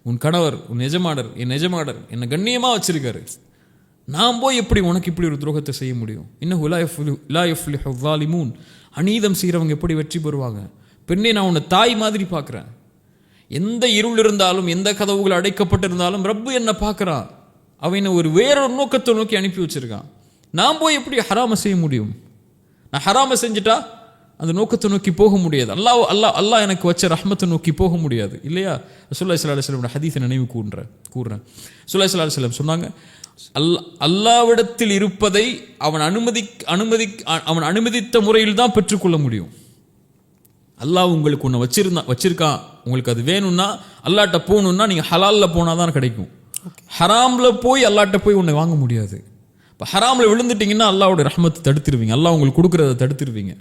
உன் கணவர் உன் எஜமானர் என் எஜமானர் என்னை கண்ணியமாக வச்சிருக்காரு, நான் போய் எப்படி உனக்கு இப்படி ஒரு துரோகத்தை செய்ய முடியும்? இன்னஹு லா யஃப்லிஹு ஸாலிமூன், அநீதம் செய்கிறவங்க எப்படி வெற்றி பெறுவாங்க? பெண்ணே, நான் உன்னை தாய் மாதிரி பார்க்குறேன். எந்த இருள் இருந்தாலும் எந்த கதவுகள் அடைக்கப்பட்டிருந்தாலும் ரப்பு என்ன பார்க்குறான். அவனை ஒரு வேறொரு நோக்கத்தை நோக்கி அனுப்பி வச்சிருக்கான். நான் போய் எப்படி ஹராம செய்ய முடியும்? நான் ஹராம செஞ்சுட்டா அந்த நோக்கத்தை நோக்கி போக முடியாது. அல்லாஹ் எனக்கு வச்ச ரஹ்மத்தை நோக்கி போக முடியாது இல்லையா? ரசூலுல்லாஹி ஸல்லல்லாஹு அலைஹி வஸல்லம் ஹதீஸை நினைவு கூர்றேன். ரசூலுல்லாஹி ஸல்லல்லாஹு அலைஹி வஸல்லம் சொன்னாங்க, அல்லாஹ்விடத்தில் இருப்பதை அவன் அனுமதித்த முறையில் தான் பெற்றுக்கொள்ள முடியும். அல்லாஹ் உங்களுக்கு ஒன்று வச்சிருக்கான், உங்களுக்கு அது வேணும்னா அல்லாட்ட போகணும்னா நீங்கள் ஹலாலில் போனால் தான் கிடைக்கும். ஹராமில் போய் அல்லாட்ட போய் ஒன்று வாங்க முடியாது. இப்போ ஹராமில் விழுந்துட்டிங்கன்னா அல்லாஹ்வுடைய ரஹ்மத்தை தடுத்துருவீங்க, அல்லாஹ் உங்களுக்கு கொடுக்குறத தடுத்துருவீங்க.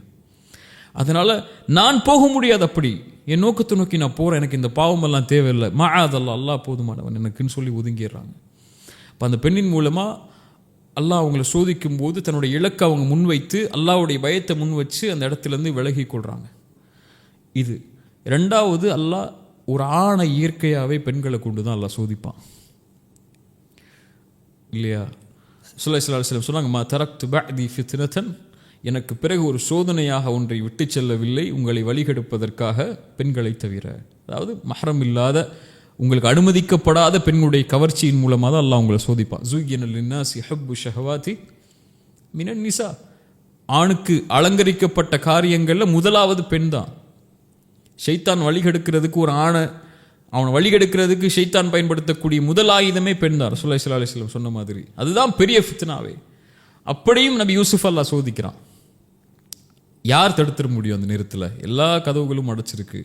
அதனால் நான் போக முடியாது, அப்படி என் நோக்கத்தை நோக்கி நான் போகிறேன், எனக்கு இந்த பாவமெல்லாம் தேவையில்லை, மஆதல்லாஹ் அல்லாஹ் போதுமானவன் எனக்குன்னு சொல்லி ஒதுங்கிடுறாங்க. இப்போ அந்த பெண்ணின் மூலமாக அல்லாஹ் அவங்கள சோதிக்கும் போது தன்னுடைய இலக்கை அவங்க முன்வைத்து அல்லாஹ்வுடைய பயத்தை முன் வச்சு அந்த இடத்துலேருந்து விலகி கொள்கிறாங்க. இது ரெண்டாவது, அல்லாஹ் ஒரு ஆணை இயற்கையாகவே பெண்களை கொண்டு தான் அல்லாஹ் சோதிப்பான் இல்லையா? ஸல்லல்லாஹு அலைஹி வஸல்லம் சொன்னாங்க, மா தரக்து பஅதி ஃபித்னதன், எனக்கு பிறகு ஒரு சோதனையாக ஒன்றை விட்டு செல்லவில்லை உங்களை வழிகெடுப்பதற்காக பெண்களை தவிர. அதாவது மஹ்ரம் இல்லாத உங்களுக்கு அனுமதிக்கப்படாத பெண்களுடைய கவர்ச்சியின் மூலமாக தான் அல்லாஹ் உங்களை சோதிப்பான். ஸுய்யின லின்னாஸி ஹுப்பு ஷஹவாதி மினன் நிசா, ஆணுக்கு அலங்கரிக்கப்பட்ட காரியங்களில் முதலாவது பெண் தான். ஷைத்தான் வழிகெடுக்கிறதுக்கு ஒரு ஆணை அவனை வழிகெடுக்கிறதுக்கு ஷைத்தான் பயன்படுத்தக்கூடிய முதல் ஆயுதமே பெண் தான். ரசூலுல்லாஹி ஸல்லல்லாஹு அலைஹி வஸல்லம் சொன்ன மாதிரி அதுதான் பெரிய ஃபித்னாவே. அப்படியும் நபி யூசுஃப் அல்லாஹ் சோதிக்கிறான். யார் தடுத்துட முடியும்? அந்த நேரத்தில் எல்லா கதவுகளும் அடைச்சிருக்கு.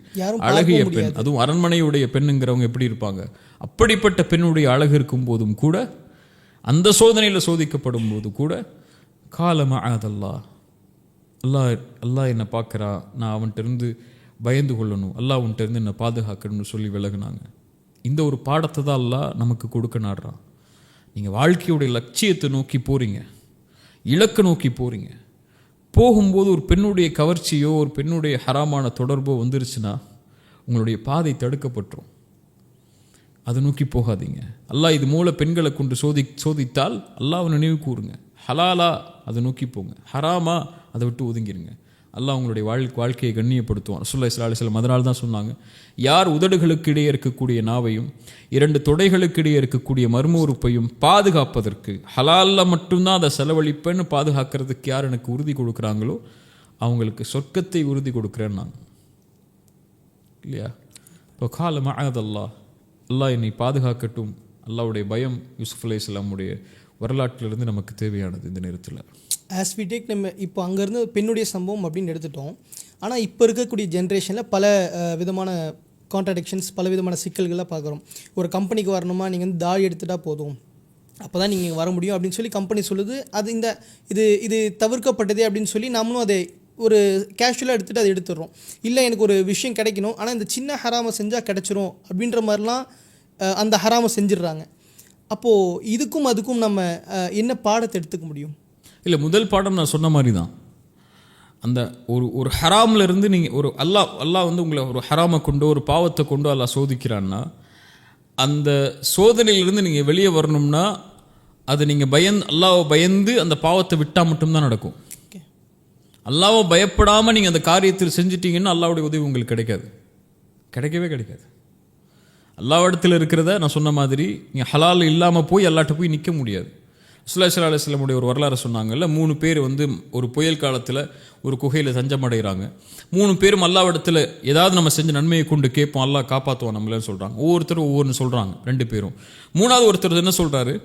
அழகிய பெண், அதுவும் அரண்மனையுடைய பெண்ணுங்கிறவங்க எப்படி இருப்பாங்க? அப்படிப்பட்ட பெண்ணுடைய அழகு இருக்கும் போதும் கூட, அந்த சோதனையில் சோதிக்கப்படும் போது கூட, காலமா அதல்லா, அல்லாஹ் என்னை பார்க்குறான், நான் அவன்கிட்ட இருந்து பயந்து கொள்ளணும், அல்லாஹ் அவன்கிட்ட இருந்து என்னை பாதுகாக்கணும்னு சொல்லி விலகுனாங்க. இந்த ஒரு பாடத்தை தான் அல்லாஹ் நமக்கு கொடுக்க நாடுறான். நீங்கள் வாழ்க்கையுடைய லட்சியத்தை நோக்கி போகிறீங்க, இலக்கை நோக்கி போகிறீங்க, போகும்போது ஒரு பெண்ணுடைய கவர்ச்சியோ ஒரு பெண்ணுடைய ஹராமான தொடர்போ வந்துருச்சுன்னா உங்களுடைய பாதை தடுக்கப்பட்டுரும். அதை நோக்கி போகாதீங்க. அல்லாஹ் இது மூலம் பெண்களை கொண்டு சோதித்தால் அல்லாஹ்வை நினைவு கூறுங்க. ஹலாலா அதை நோக்கி போங்க, ஹராமா அதை விட்டு ஒதுங்கிருங்க. அல்லாஹ் உங்களுடைய வாழ்க்கையை கண்ணியப்படுத்துவான். ரசூலுல்லாஹி ஸல்லல்லாஹு அலைஹி வஸல்லம் அதனால தான் சொன்னாங்க, யார் உதடுகளுக்கு இடையே இருக்கக்கூடிய நாவையும் 2 தொடைகளுக்கு இடையே இருக்கக்கூடிய மர்ம உறுப்பையும் பாதுகாப்பதற்கு, ஹலாலில் மட்டும்தான் அதை செலவழிப்பேன்னு பாதுகாக்கிறதுக்கு யார் எனக்கு உறுதி கொடுக்குறாங்களோ அவங்களுக்கு சொர்க்கத்தை உறுதி கொடுக்குறேன்னாங்க இல்லையா? இப்போ கால மஅதல்லாஹ், அல்லாஹ் என்னை பாதுகாக்கட்டும். அல்லாஹ்வுடைய பயம் யூசுஃப் அலைஹிஸ்ஸலாமுடைய வரலாற்றிலிருந்து நமக்கு தேவையானது இந்த நேரத்தில். ஆஸ் வி டேக், நம்ம இப்போ அங்கேருந்து பெண்ணுடைய சம்பவம் அப்படின்னு எடுத்துட்டோம். ஆனால் இப்போ இருக்கக்கூடிய ஜென்ரேஷனில் பல விதமான கான்ட்ராடிக்ஷன்ஸ், பல விதமான சிக்கல்களாக பார்க்குறோம். ஒரு கம்பெனிக்கு வரணுமா, நீங்கள் வந்து தாடி எடுத்துட்டா போதும், அப்போ தான் நீங்கள் வர முடியும் அப்படின்னு சொல்லி கம்பெனி சொல்லுது. அது இது தவிர்க்கப்பட்டதே அப்படின்னு சொல்லி நம்மளும் அதை ஒரு கேஷுவலாக எடுத்துகிட்டு அதை எடுத்துடுறோம். இல்லை எனக்கு ஒரு விஷயம் கிடைக்கணும், ஆனால் இந்த சின்ன ஹராமை செஞ்சால் கிடச்சிரும் அப்படின்ற மாதிரிலாம் அந்த ஹராமை செஞ்சிடுறாங்க. அப்போது இதுக்கும் அதுக்கும் நம்ம என்ன பாடத்தை எடுத்துக்க முடியும்? இல்லை, முதல் பாடம் நான் சொன்ன மாதிரி தான். அந்த ஒரு ஹராமில் இருந்து நீங்கள் ஒரு அல்லாஹ் வந்து உங்களை ஒரு ஹராமை கொண்டோ ஒரு பாவத்தை கொண்டோ அல்லாஹ் சோதிக்கிறான்னா, அந்த சோதனையிலிருந்து நீங்கள் வெளியே வரணும்னா அது நீங்கள் அல்லாஹ்வை பயந்து அந்த பாவத்தை விட்டால் மட்டும்தான் நடக்கும். அல்லாஹ்வை பயப்படாமல் நீங்கள் அந்த காரியத்தில் செஞ்சிட்டீங்கன்னா அல்லாஹ்வுடைய உதவி உங்களுக்கு கிடைக்கவே கிடைக்காது. அல்லாஹ்விடத்தில் இருக்கிறத நான் சொன்ன மாதிரி நீங்கள் ஹலால் இல்லாமல் போய் அல்லாஹ்ட்ட போய் நிற்க முடியாது. ஸல்லல்லாஹு அலைஹி வஸல்லம் ஒரு வரலாறு சொன்னாங்கல்ல, 3 பேர் வந்து ஒரு புயல் காலத்தில் ஒரு குகையில் தஞ்சமடைகிறாங்க. 3 பேரும் அல்லாஹ்விடத்தில் ஏதாவது நம்ம செஞ்ச நன்மையை கொண்டு கேட்போம், அல்லாஹ் காப்பாற்றுவோம் நம்மளேன்னு சொல்கிறாங்க. ஒவ்வொருத்தரும் ஒவ்வொன்று சொல்கிறாங்க, 2 பேரும். 3வது ஒருத்தர் என்ன சொல்கிறாரு,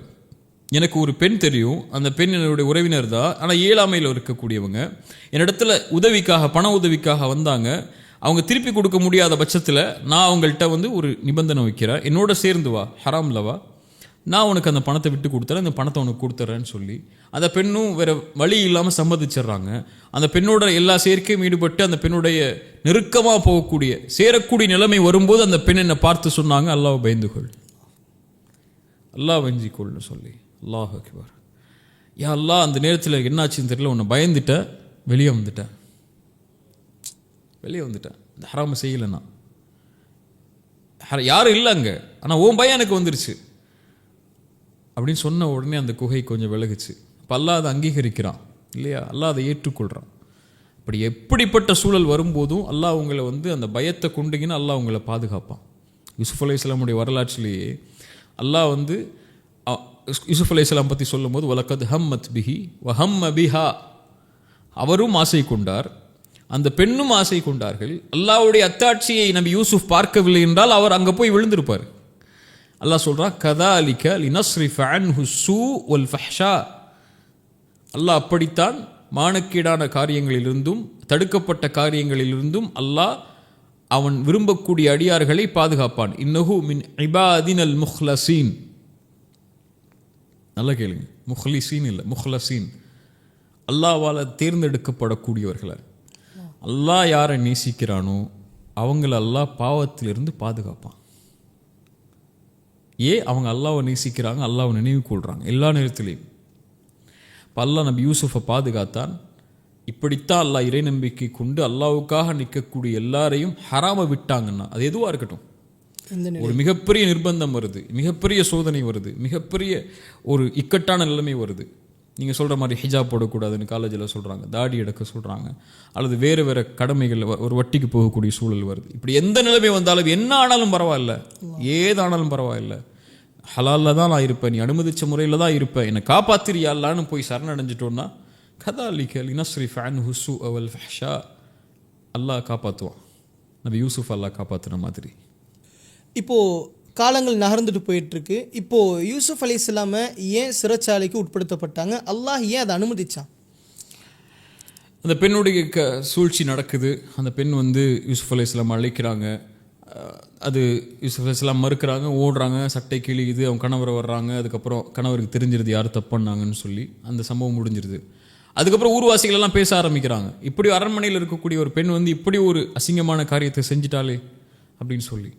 எனக்கு ஒரு பெண் தெரியும், அந்த பெண் என்னுடைய உறவினர் தான், ஆனால் இயலாமையில் இருக்கக்கூடியவங்க, என்னிடத்துல பண உதவிக்காக வந்தாங்க. அவங்க திருப்பி கொடுக்க முடியாத பட்சத்தில் நான் அவங்கள்ட்ட வந்து ஒரு நிபந்தனை வைக்கிறேன், என்னோட சேர்ந்து வா, ஹராமில் வா, நான் உனக்கு அந்த பணத்தை விட்டு கொடுத்துறேன், அந்த பணத்தை உனக்கு கொடுத்துட்றேன்னு சொல்லி அந்த பெண்ணும் வேறு வழி இல்லாமல் சம்மதிச்சிட்றாங்க. அந்த பெண்ணோட எல்லா சேர்க்கையும் ஈடுபட்டு அந்த பெண்ணுடைய நெருக்கமாக போகக்கூடிய சேரக்கூடிய நிலைமை வரும்போது அந்த பெண் என்னை பார்த்து சொன்னாங்க, அல்லாஹ்வை பயந்துகொள், அல்லாஹ் வஞ்சிக்கொள்னு சொல்லி. அல்லாஹ் அக்பர். யா அல்லாஹ், அந்த நேரத்தில் என்னாச்சுன்னு தெரியல, உன்னை பயந்துட்டேன், வெளியே வந்துட்டேன், இந்த ஹராமை செய்யலைன்னா. யாரும் இல்லை அங்கே, ஆனால் உன் பயம் எனக்கு வந்துருச்சு அப்படின்னு சொன்ன உடனே அந்த குகை கொஞ்சம் விலகுச்சு. இப்போ அல்லாஹ் அதை அங்கீகரிக்கிறான் இல்லையா? அல்லாஹ் அதை ஏற்றுக்கொள்கிறான். அப்படி எப்படிப்பட்ட சூழல் வரும்போதும் அல்லாஹ் உங்களை வந்து அந்த பயத்தை கொண்டீங்கன்னா அல்லாஹ் உங்களை பாதுகாப்பான். யூசுஃப் அலைஹிஸ்ஸலாமுடைய வரலாற்றிலேயே அல்லாஹ் வந்து யூசுப் அலைஹிஸ்ஸலாம் பற்றி சொல்லும்போது வலக்கத் ஹம்மத் பிஹி வஹம்ம பிஹா, அவரும் ஆசை கொண்டார், அந்த பெண்ணும் ஆசை கொண்டார்கள். அல்லாஹ்வுடைய அத்தாட்சியை நபி யூசுப் பார்க்கவில்லை என்றால் அவர் அங்கே போய் விழுந்திருப்பார். அல்லாஹ் சொல்றான் கதாலிக லினஸ்ரிஃப அன்ஹு ஸூ வல் ஃபஹ்ஷா, அல்லாஹ் அப்படித்தான் மானக்கீடான காரியங்களிலிருந்தும் தடுக்கப்பட்ட காரியங்களிலிருந்தும் அல்லாஹ் அவன் விரும்பக்கூடிய அடியார்களை பாதுகாப்பான். இன்னஹு மின் இபாதினல் முஹ்லசீன். நல்லா கேளுங்க, முஹ்லிசீன் இல்லை, முஹ்லசீன். அல்லாஹ்வால் தேர்ந்தெடுக்கப்படக்கூடியவர்களை, அல்லாஹ் யாரை நேசிக்கிறானோ அவங்கள அல்லாஹ் பாவத்திலிருந்து பாதுகாப்பான். அவங்க அல்லாஹ்வை நேசிக்கிறாங்க, அல்லாஹ்வை நினைவு கொள்றாங்க எல்லா நேரத்திலையும். இப்போ அல்லாஹ் நபி யூசுஃபை பாதுகாத்தான். இப்படித்தான் அல்லாஹ் இறை நம்பிக்கை கொண்டு அல்லாஹ்வுக்காக நிற்கக்கூடிய எல்லாரையும் ஹராம விட்டாங்கன்னா அது எதுவாக இருக்கட்டும், ஒரு மிகப்பெரிய நிர்பந்தம் வருது, மிகப்பெரிய சோதனை வருது, மிகப்பெரிய ஒரு இக்கட்டான நிலைமை வருது. நீங்கள் சொல்கிற மாதிரி ஹிஜாப் போடக்கூடாதுன்னு காலேஜில் சொல்கிறாங்க, தாடி எடுக்க சொல்கிறாங்க, அல்லது வேறு வேறு கடமைகள், ஒரு வட்டிக்கு போகக்கூடிய சூழல் வருது. இப்படி எந்த நிலைமை வந்தாலும் என்ன ஆனாலும் பரவாயில்ல, ஏதானாலும் பரவாயில்ல, ஹலாலில் தான் நான் இருப்பேன், நீ அனுமதித்த முறையில் தான் இருப்பேன், என்னை காப்பாத்திரியாலான்னு போய் சரணடைஞ்சிட்டோன்னா கதாலிக லினஸ்ரிஃப அன்ஹு ஸூஅ வல் ஃபஹ்ஷா, அல்லாஹ் காப்பாற்றுவான். நபி யூசுஃப் அல்லாஹ் காப்பாற்றுன மாதிரி. இப்போது காலங்கள் நகர்ந்துட்டு போயிட்டுருக்கு. இப்போது யூசுப் அலைஹிஸ்ஸலாமை ஏன் சிறைச்சாலைக்கு உட்படுத்தப்பட்டாங்க? அல்லாஹ் ஏன் அதை அனுமதிச்சான்? அந்த பெண்ணுடைய சூழ்ச்சி நடக்குது. அந்த பெண் யூசுப் அலைஹிஸ்ஸலாம் அழைக்கிறாங்க. அது யூசுப் அலைஹிஸ்ஸலாம் மறுக்கிறாங்க, ஓடுறாங்க, சட்டை கிழியுது, அவங்க கணவரை வர்றாங்க. அதுக்கப்புறம் கணவருக்கு தெரிஞ்சிருது யார் தப்புன்னாங்கன்னு சொல்லி அந்த சம்பவம் முடிஞ்சிருது. அதுக்கப்புறம் ஊர்வாசிகள் எல்லாம் பேச ஆரம்பிக்கிறாங்க, இப்படி அரண்மனையில் இருக்கக்கூடிய ஒரு பெண் இப்படி ஒரு அசிங்கமான காரியத்தை செஞ்சிட்டாலே அப்படின்னு சொல்லி.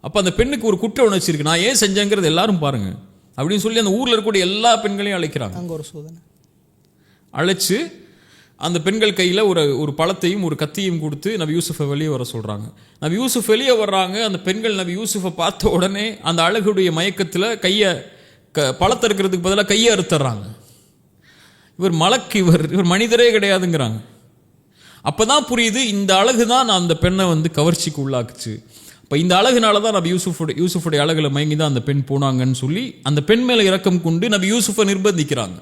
அப்போ அந்த பெண்ணுக்கு ஒரு குற்ற உணர்ச்சி இருக்கு, நான் ஏன் செஞ்சேங்கிறது எல்லாரும் பாருங்க அப்படின்னு சொல்லி அந்த ஊரில் இருக்கக்கூடிய எல்லா பெண்களையும் அழைக்கிறாங்க. அங்கே ஒரு சோதனை அழைச்சு அந்த பெண்கள் கையில் ஒரு பழத்தையும் ஒரு கத்தியும் கொடுத்து நபி யூசுஃபை வெளியே வர சொல்கிறாங்க. நபி யூசுஃப் வெளியே வர்றாங்க. அந்த பெண்கள் நபி யூசுஃபை பார்த்த உடனே அந்த அழகுடைய மயக்கத்தில் கையை பழத்தை இருக்கிறதுக்கு பதிலாக கையை அறுத்துறாங்க. இவர் மலக்கு, இவர் மனிதரே கிடையாதுங்கிறாங்க. அப்போ தான் புரியுது, இந்த அழகு தான் அந்த பெண்ணை கவர்ச்சிக்கு உள்ளாக்குச்சு. இப்போ இந்த அழகுனால தான் நபி யூசுஃபுடைய அழகில் மயங்கி தான் அந்த பெண் போனாங்கன்னு சொல்லி அந்த பெண் மேலே இரக்கம் கொண்டு நபி யூசுஃபை நிர்பந்திக்கிறாங்க.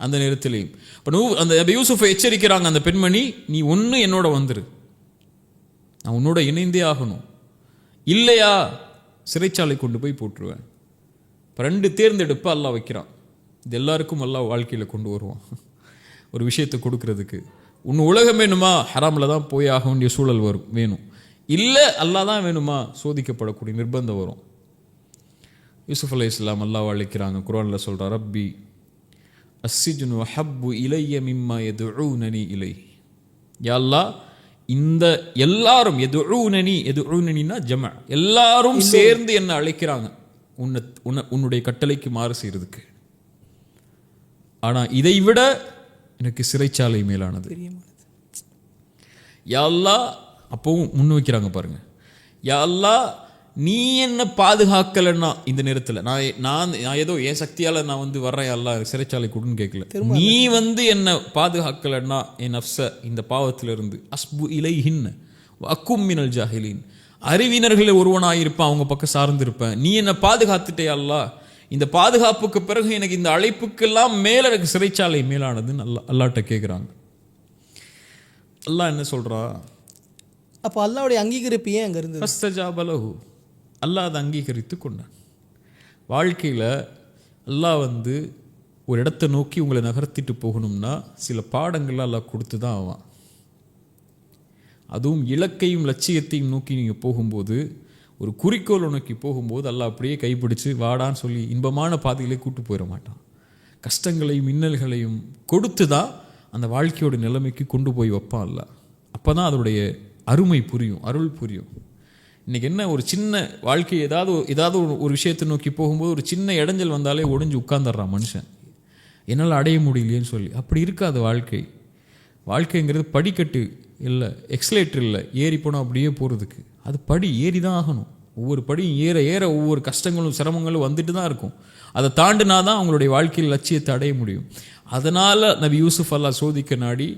அந்த நேரத்திலையும் இப்போ அந்த நபி யூசுஃபை எச்சரிக்கிறாங்க, அந்த பெண்மணி நீ ஒன்று என்னோட வந்துரு, நான் உன்னோட இணைந்தே ஆகணும், இல்லையா சிறைச்சாலை கொண்டு போய் போட்டுருவேன். இப்போ 2 தேர்ந்தெடுப்பு அல்லாஹ் வைக்கிறான். இது எல்லாருக்கும் அல்லாஹ் வாழ்க்கையில் கொண்டு வருவான். ஒரு விஷயத்தை கொடுக்கறதுக்கு உன் உலகம் வேணுமா, ஹராமில் தான் போய் ஆக வேண்டிய சூழல் வேணும், இல்லை அல்லாஹ் தான் வேணுமா, சோதிக்கப்படக்கூடிய நிர்பந்தம் வரும். யூசுப் அலைஹிஸ்ஸலாம் அல்லாஹ் அழைக்கிறாங்க. குர்ஆனில் சொல்கிறார், ரப்பி அஸ்ஸிஜ்னு அஹப்பு இலைய மிம்மா யதுஊனனி இலைஹி. யா அல்லாஹ், இந்த எல்லாரும் எதுஊனனினா ஜம, எல்லாரும் சேர்ந்து என்ன அழைக்கிறாங்க உன்னுடைய கட்டளைக்கு மாறு செய்யறதுக்கு. ஆனால் இதை விட எனக்கு சிறைச்சாலை மேலானது. யா அல்லாஹ், அப்பவும் முன் வைக்கிறாங்க பாருங்க. யா அல்லாஹ், நீ என்ன பாதுகாக்கலைன்னா இந்த நேரத்தில் நான் ஏதோ என் சக்தியால் நான் வர்றேன், அல்லாஹ் சிறைச்சாலை கொடுன்னு கேட்கல. நீ என்ன பாதுகாக்கலைன்னா என் நஃப்ஸ இந்த பாவத்திலிருந்து அஸ்பு இலைஹின் அக்கும் மினல் ஜாஹிலீன், அறிவினர்களில் ஒருவனாயிருப்பேன், அவங்க பக்கம் சார்ந்திருப்பேன். நீ என்ன பாதுகாத்துட்டே அல்லாஹ், இந்த பாதுகாப்புக்கு பிறகு எனக்கு இந்த அழைப்புக்கெல்லாம் மேலே எனக்கு சிறைச்சாலை மேலானதுன்னு அல்லாஹ்ட்ட கேட்குறாங்க. அல்லாஹ் என்ன சொல்கிறா? அப்போ அல்லாஹ்வுடைய அங்கீகரிப்பு ஏன் அங்கே இருந்தது? ஃபஸ்தஜாபலஹு, அல்லாஹ் அதை அங்கீகரித்து கொண்டான். வாழ்க்கையில் அல்லாஹ் ஒரு இடத்தை நோக்கி உங்களை நகர்த்திட்டு போகணும்னா சில பாடங்கள்லாம் அல்லாஹ் கொடுத்து தான் ஆவான். அதுவும் இலக்கையும் லட்சியத்தையும் நோக்கி நீங்கள் போகும்போது, ஒரு குறிக்கோளை நோக்கி போகும்போது அல்லாஹ் அப்படியே கைப்பிடிச்சு வாடான்னு சொல்லி இன்பமான பாதையிலே கூட்டு போயிட மாட்டான். கஷ்டங்களையும் இன்னல்களையும் கொடுத்து தான் அந்த வாழ்க்கையோட நிலைமைக்கு கொண்டு போய் வைப்பான் அல்லாஹ். அப்போ தான் அதோடைய அருமை புரியும், அருள் புரியும். இன்றைக்கி என்ன, ஒரு சின்ன வாழ்க்கை ஏதாவது ஒரு விஷயத்தை நோக்கி போகும்போது ஒரு சின்ன இடைஞ்சல் வந்தாலே ஒடிஞ்சு உட்கார்ந்துடுறான் மனுஷன், என்னால் அடைய முடியலையேன்னு சொல்லி. அப்படி இருக்காது வாழ்க்கை. வாழ்க்கைங்கிறது படிக்கட்டு இல்லை, எக்ஸலேட்டர் இல்லை, ஏறி போனால் அப்படியே போகிறதுக்கு. அது படி ஏறி தான் ஆகணும். ஒவ்வொரு படியும் ஏற ஏற ஒவ்வொரு கஷ்டங்களும் சிரமங்களும் வந்துட்டு தான் இருக்கும். அதை தாண்டினா தான் அவங்களுடைய வாழ்க்கையில் லட்சியத்தை அடைய முடியும். அதனால் நபி யூசுஃப் அல்லாஹ் சோதிக்க நாடி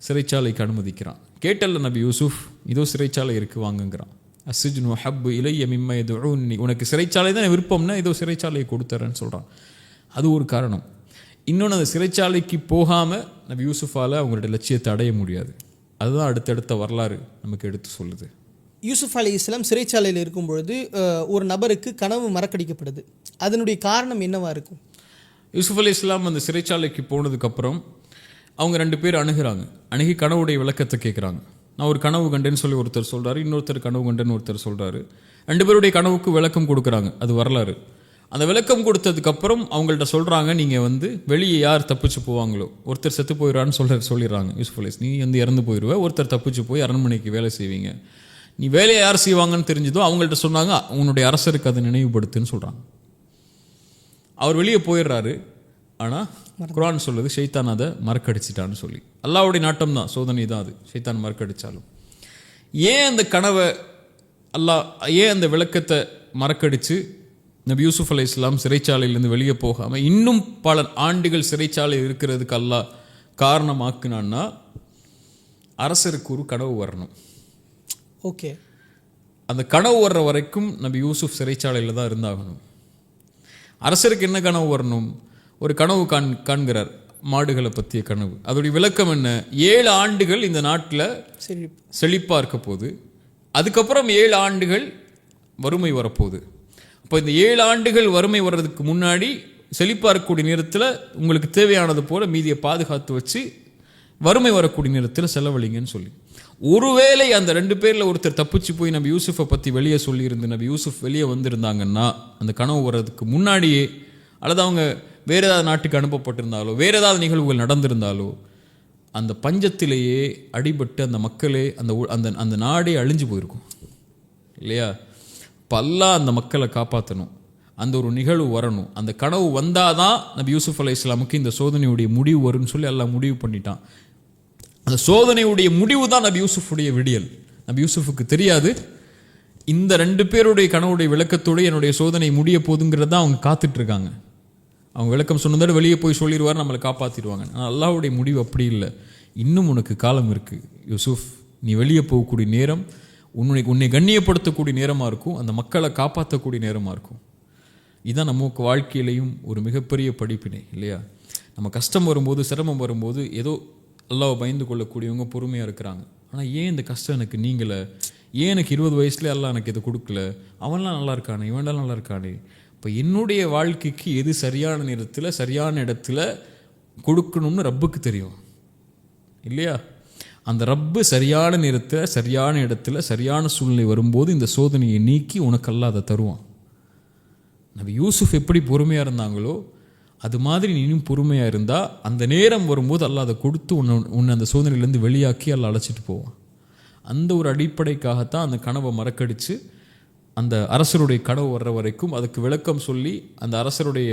சிறைச்சாலைக்கு அனுமதிக்கிறான். கேட்டல்ல நபி யூசுஃப், இதோ சிறைச்சாலை இருக்கு வாங்குங்கிறான். அஸ்ஸிஜ்னு அஹப்பு இலைய மிம்மா யதுஊனி, உனக்கு சிறைச்சாலை தான் விருப்பம்னா இதோ சிறைச்சாலையை கொடுத்துறேன்னு சொல்கிறான். அது ஒரு காரணம். இன்னொன்று, அந்த சிறைச்சாலைக்கு போகாமல் நபி யூசுஃபால் அவங்களுடைய லட்சியத்தை அடைய முடியாது. அதுதான் அடுத்தடுத்த வரலாறு நமக்கு எடுத்து சொல்லுது. யூசுப் அலைஹிஸ்ஸலாம் சிறைச்சாலையில் இருக்கும் பொழுது ஒரு நபருக்கு கனவு மறக்கடிக்கப்படுது. அதனுடைய காரணம் என்னவா இருக்கும்? யூசுப் அலைஹிஸ்ஸலாம் அந்த சிறைச்சாலைக்கு போனதுக்கப்புறம் அவங்க 2 பேர் அணுகி கனவுடைய விளக்கத்தை கேட்குறாங்க. நான் ஒரு கனவு கண்டேன்னு சொல்லி ஒருத்தர் சொல்கிறாரு, இன்னொருத்தர் கனவு கண்டேன்னு ஒருத்தர் சொல்கிறாரு. 2 பேருடைய கனவுக்கு விளக்கம் கொடுக்குறாங்க. அது வரலாறு. அந்த விளக்கம் கொடுத்ததுக்கப்புறம் அவங்கள்ட்ட சொல்கிறாங்க, நீங்கள் வெளியே யார் தப்பிச்சு போவாங்களோ ஒருத்தர் செத்து போயிடுறான்னு சொல்லிடுறாங்க. யூசுப் அலைஹிஸ், நீ இறந்து போயிடுவேன், ஒருத்தர் தப்பிச்சு போய் அரண்மனைக்கு வேலை செய்வீங்க. நீ வேலையை யார் செய்வாங்கன்னு தெரிஞ்சதோ அவங்கள்ட்ட சொன்னாங்க, உன்னுடைய அரசருக்கு அதை நினைவுபடுத்துன்னு சொல்கிறாங்க. அவர் வெளியே போயிடுறாரு. ஆனால் குர்ஆன் சொல்லுது ஷைத்தான் அதை மறக்கடிச்சிட்டான்னு சொல்லி. அல்லாஹ்வுடைய நாட்டம் தான், சோதனை தான் அது. ஷைத்தான் மறக்கடிச்சாலும் ஏன் அந்த கனவை ஏன் அந்த விளக்கத்தை மறக்கடிச்சு நபி யூசுப் அலைஹிஸ்ஸலாம் சிறைச்சாலையிலேருந்து வெளியே போகாமல் இன்னும் பல ஆண்டுகள் சிறைச்சாலை இருக்கிறதுக்கு அல்லாஹ் காரணமாக்குனான்னா, அரசருக்கு ஒரு கனவு வரணும். ஓகே, அந்த கனவு வர்ற வரைக்கும் நபி யூசுப் சிறைச்சாலையில் தான் இருந்தாகணும். அரசருக்கு என்ன கனவு வரணும்? ஒரு கனவு காண்கிறார், மாடுகளை பற்றிய கனவு. அதோடைய விளக்கம் என்ன? 7 ஆண்டுகள் இந்த நாட்டில் செழிப்பாக இருக்க போகுது, அதுக்கப்புறம் 7 ஆண்டுகள் வறுமை வரப்போகுது. இப்போ இந்த 7 ஆண்டுகள் வறுமை வர்றதுக்கு முன்னாடி செழிப்பாக இருக்கக்கூடிய நேரத்தில் உங்களுக்கு தேவையானது போல் மீதியை பாதுகாத்து வச்சு வறுமை வரக்கூடிய நேரத்தில் செலவழிங்கன்னு சொல்லி. ஒருவேளை அந்த 2 பேரில் ஒருத்தர் தப்பிச்சு போய் நபி யூசுஃபை பற்றி வெளியே சொல்லியிருந்து நபி யூசுஃப் வெளியே வந்திருந்தாங்கன்னா, அந்த கனவு வர்றதுக்கு முன்னாடியே, அல்லது அவங்க வேறு ஏதாவது நாட்டுக்கு அனுப்பப்பட்டிருந்தாலோ, வேறு ஏதாவது நிகழ்வுகள் நடந்திருந்தாலோ, அந்த பஞ்சத்திலேயே அடிபட்டு அந்த மக்களே அந்த அந்த நாடே அழிஞ்சு போயிருக்கும் இல்லையா? அல்லாஹ் அந்த மக்களை காப்பாற்றணும், அந்த ஒரு நிகழ்வு வரணும். அந்த கனவு வந்தாதான் நபி யூசுப் அலைஹிஸ்ஸலாமுக்கு இந்த சோதனையுடைய முடிவு வரும்னு சொல்லி அல்லாஹ் முடிவு பண்ணிட்டான். அந்த சோதனையுடைய முடிவு தான் நபி யூசுஃபுடைய விடியல். நபி யூசுஃபுக்கு தெரியாது இந்த 2 பேருடைய கனவுடைய விளக்கத்தோடு என்னுடைய சோதனை முடிய போதுங்கிறத அவங்க காத்துட்டு இருக்காங்க. அவங்க விளக்கம் சொன்னதோட வெளியே போய் சொல்லிடுவார், நம்மளை காப்பாற்றிடுவாங்க. ஆனால் அல்லாஹ்வுடைய முடிவு அப்படி இல்லை. இன்னும் உனக்கு காலம் இருக்குது யூசுஃப், நீ வெளியே போகக்கூடிய நேரம் உன்னை கண்ணியப்படுத்தக்கூடிய நேரமாக இருக்கும், அந்த மக்களை காப்பாற்றக்கூடிய நேரமாக இருக்கும். இதுதான் நமக்கு வாழ்க்கையிலையும் ஒரு மிகப்பெரிய படிப்பினை இல்லையா? நம்ம கஷ்டம் வரும்போது, சிரமம் வரும்போது ஏதோ அல்லாஹ்வை பயந்து கொள்ளக்கூடியவங்க பொறுமையாக இருக்கிறாங்க. ஆனால் ஏன் இந்த கஷ்டம் எனக்கு நீங்கலை? ஏன் எனக்கு 20 வயசுல அல்லாஹ் எனக்கு இதை கொடுக்கல? அவன்லாம் நல்லா இருக்கானே, இவன்லாம் நல்லா இருக்கானே. இப்போ என்னுடைய வாழ்க்கைக்கு எது சரியான நேரத்தில் சரியான இடத்துல கொடுக்கணும்னு ரப்புக்கு தெரியும் இல்லையா? அந்த ரப்பு சரியான நேரத்தில் சரியான இடத்துல சரியான சூழ்நிலை வரும்போது இந்த சோதனையை நீக்கி உனக்கு அல்லாஹ் அதை தருவான். நபி யூசுஃப் எப்படி பொறுமையாக இருந்தாங்களோ அது மாதிரி நீயும் பொறுமையாக இருந்தால் அந்த நேரம் வரும்போது அல்லாஹ் அதை கொடுத்து உன்னை அந்த சோதனையிலேருந்து வெளியாக்கி அல்லாஹ் அழைச்சிட்டு போவான். அந்த ஒரு அடிப்படைக்காகத்தான் அந்த கனவை மறக்கடித்து அந்த அரசருடைய கனவு வர்ற வரைக்கும் அதுக்கு விளக்கம் சொல்லி அந்த அரசருடைய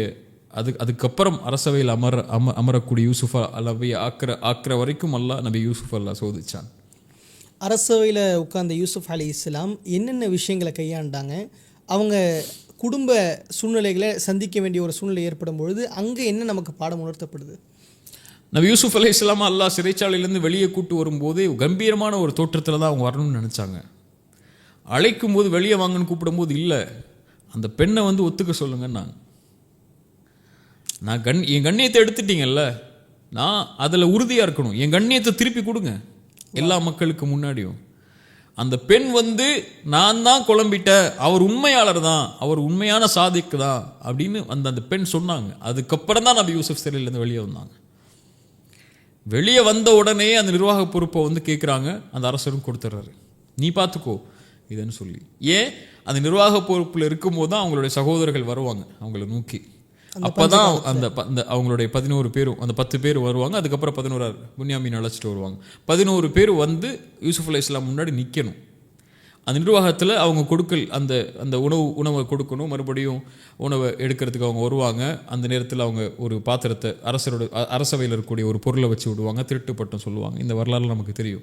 அதுக்கப்புறம் அரசவையில் அமரக்கூடிய யூசுஃப் அல்லாஹ்வை ஆக்கிற வரைக்கும் அல்லாஹ் நபி யூசுஃப் அல்லாஹ் சோதிச்சான். அரசவையில் உட்கார்ந்த யூசுப் அலைஹிஸ்ஸலாம் என்னென்ன விஷயங்களை கையாண்டாங்க? அவங்க குடும்ப சூழ்நிலைகளை சந்திக்க வேண்டிய ஒரு சூழ்நிலை ஏற்படும் பொழுது அங்கே என்ன நமக்கு பாடம் உணர்த்தப்படுது? நபி யூசுப் அலைஹிஸ்ஸலாம் அல்லாஹ் சிறைச்சாலையிலேருந்து வெளியே கூட்டு வரும்போது கம்பீரமான ஒரு தோற்றத்தில் தான் அவங்க வரணும்னு நினச்சாங்க. அழைக்கும் போது வெளியே வாங்கன்னு கூப்பிடும்போது இல்லை, அந்த பெண்ணை ஒத்துக்க சொல்லுங்கன்னாங்க. என் கண்ணியத்தை எடுத்துட்டீங்கல்ல, நான் அதில் உறுதியாக இருக்கணும், என் கண்ணியத்தை திருப்பி கொடுங்க எல்லா மக்களுக்கு முன்னாடியும். அந்த பெண் நான் தான் குழம்பிட்டேன், அவர் உண்மையாளர் தான், அவர் உண்மையான சாதிக்கு தான் அப்படின்னு அந்த பெண் சொன்னாங்க. அதுக்கப்புறம் தான் நபி யூசுப் சிறையிலேருந்து வெளியே வந்தாங்க. வெளியே வந்த உடனே அந்த நிர்வாக பொறுப்பை கேட்குறாங்க. அந்த அரசரும் கொடுத்துட்றாரு, நீ பார்த்துக்கோ இதுன்னு சொல்லி. ஏன்? அந்த நிர்வாக பொறுப்பில் இருக்கும்போது தான் அவங்களுடைய சகோதரர்கள் வருவாங்க அவங்கள நோக்கி. அப்போதான் அந்த அவங்களுடைய 11 பேரும், அந்த 10 பேர் வருவாங்க. அதுக்கப்புறம் 11 புன்யாமீன் அழைச்சிட்டு வருவாங்க. 11 பேர் யூசுப் அலைஹிஸ்ஸலாம் முன்னாடி நிற்கணும். அந்த நிர்வாகத்தில் அவங்க கொடுக்கல் அந்த உணவை கொடுக்கணும். மறுபடியும் உணவை எடுக்கிறதுக்கு அவங்க வருவாங்க. அந்த நேரத்தில் அவங்க ஒரு பாத்திரத்தை அரசவையில் இருக்கக்கூடிய ஒரு பொருளை வச்சு விடுவாங்க, திருட்டு பட்டம் சொல்லுவாங்க. இந்த வரலாறு நமக்கு தெரியும்.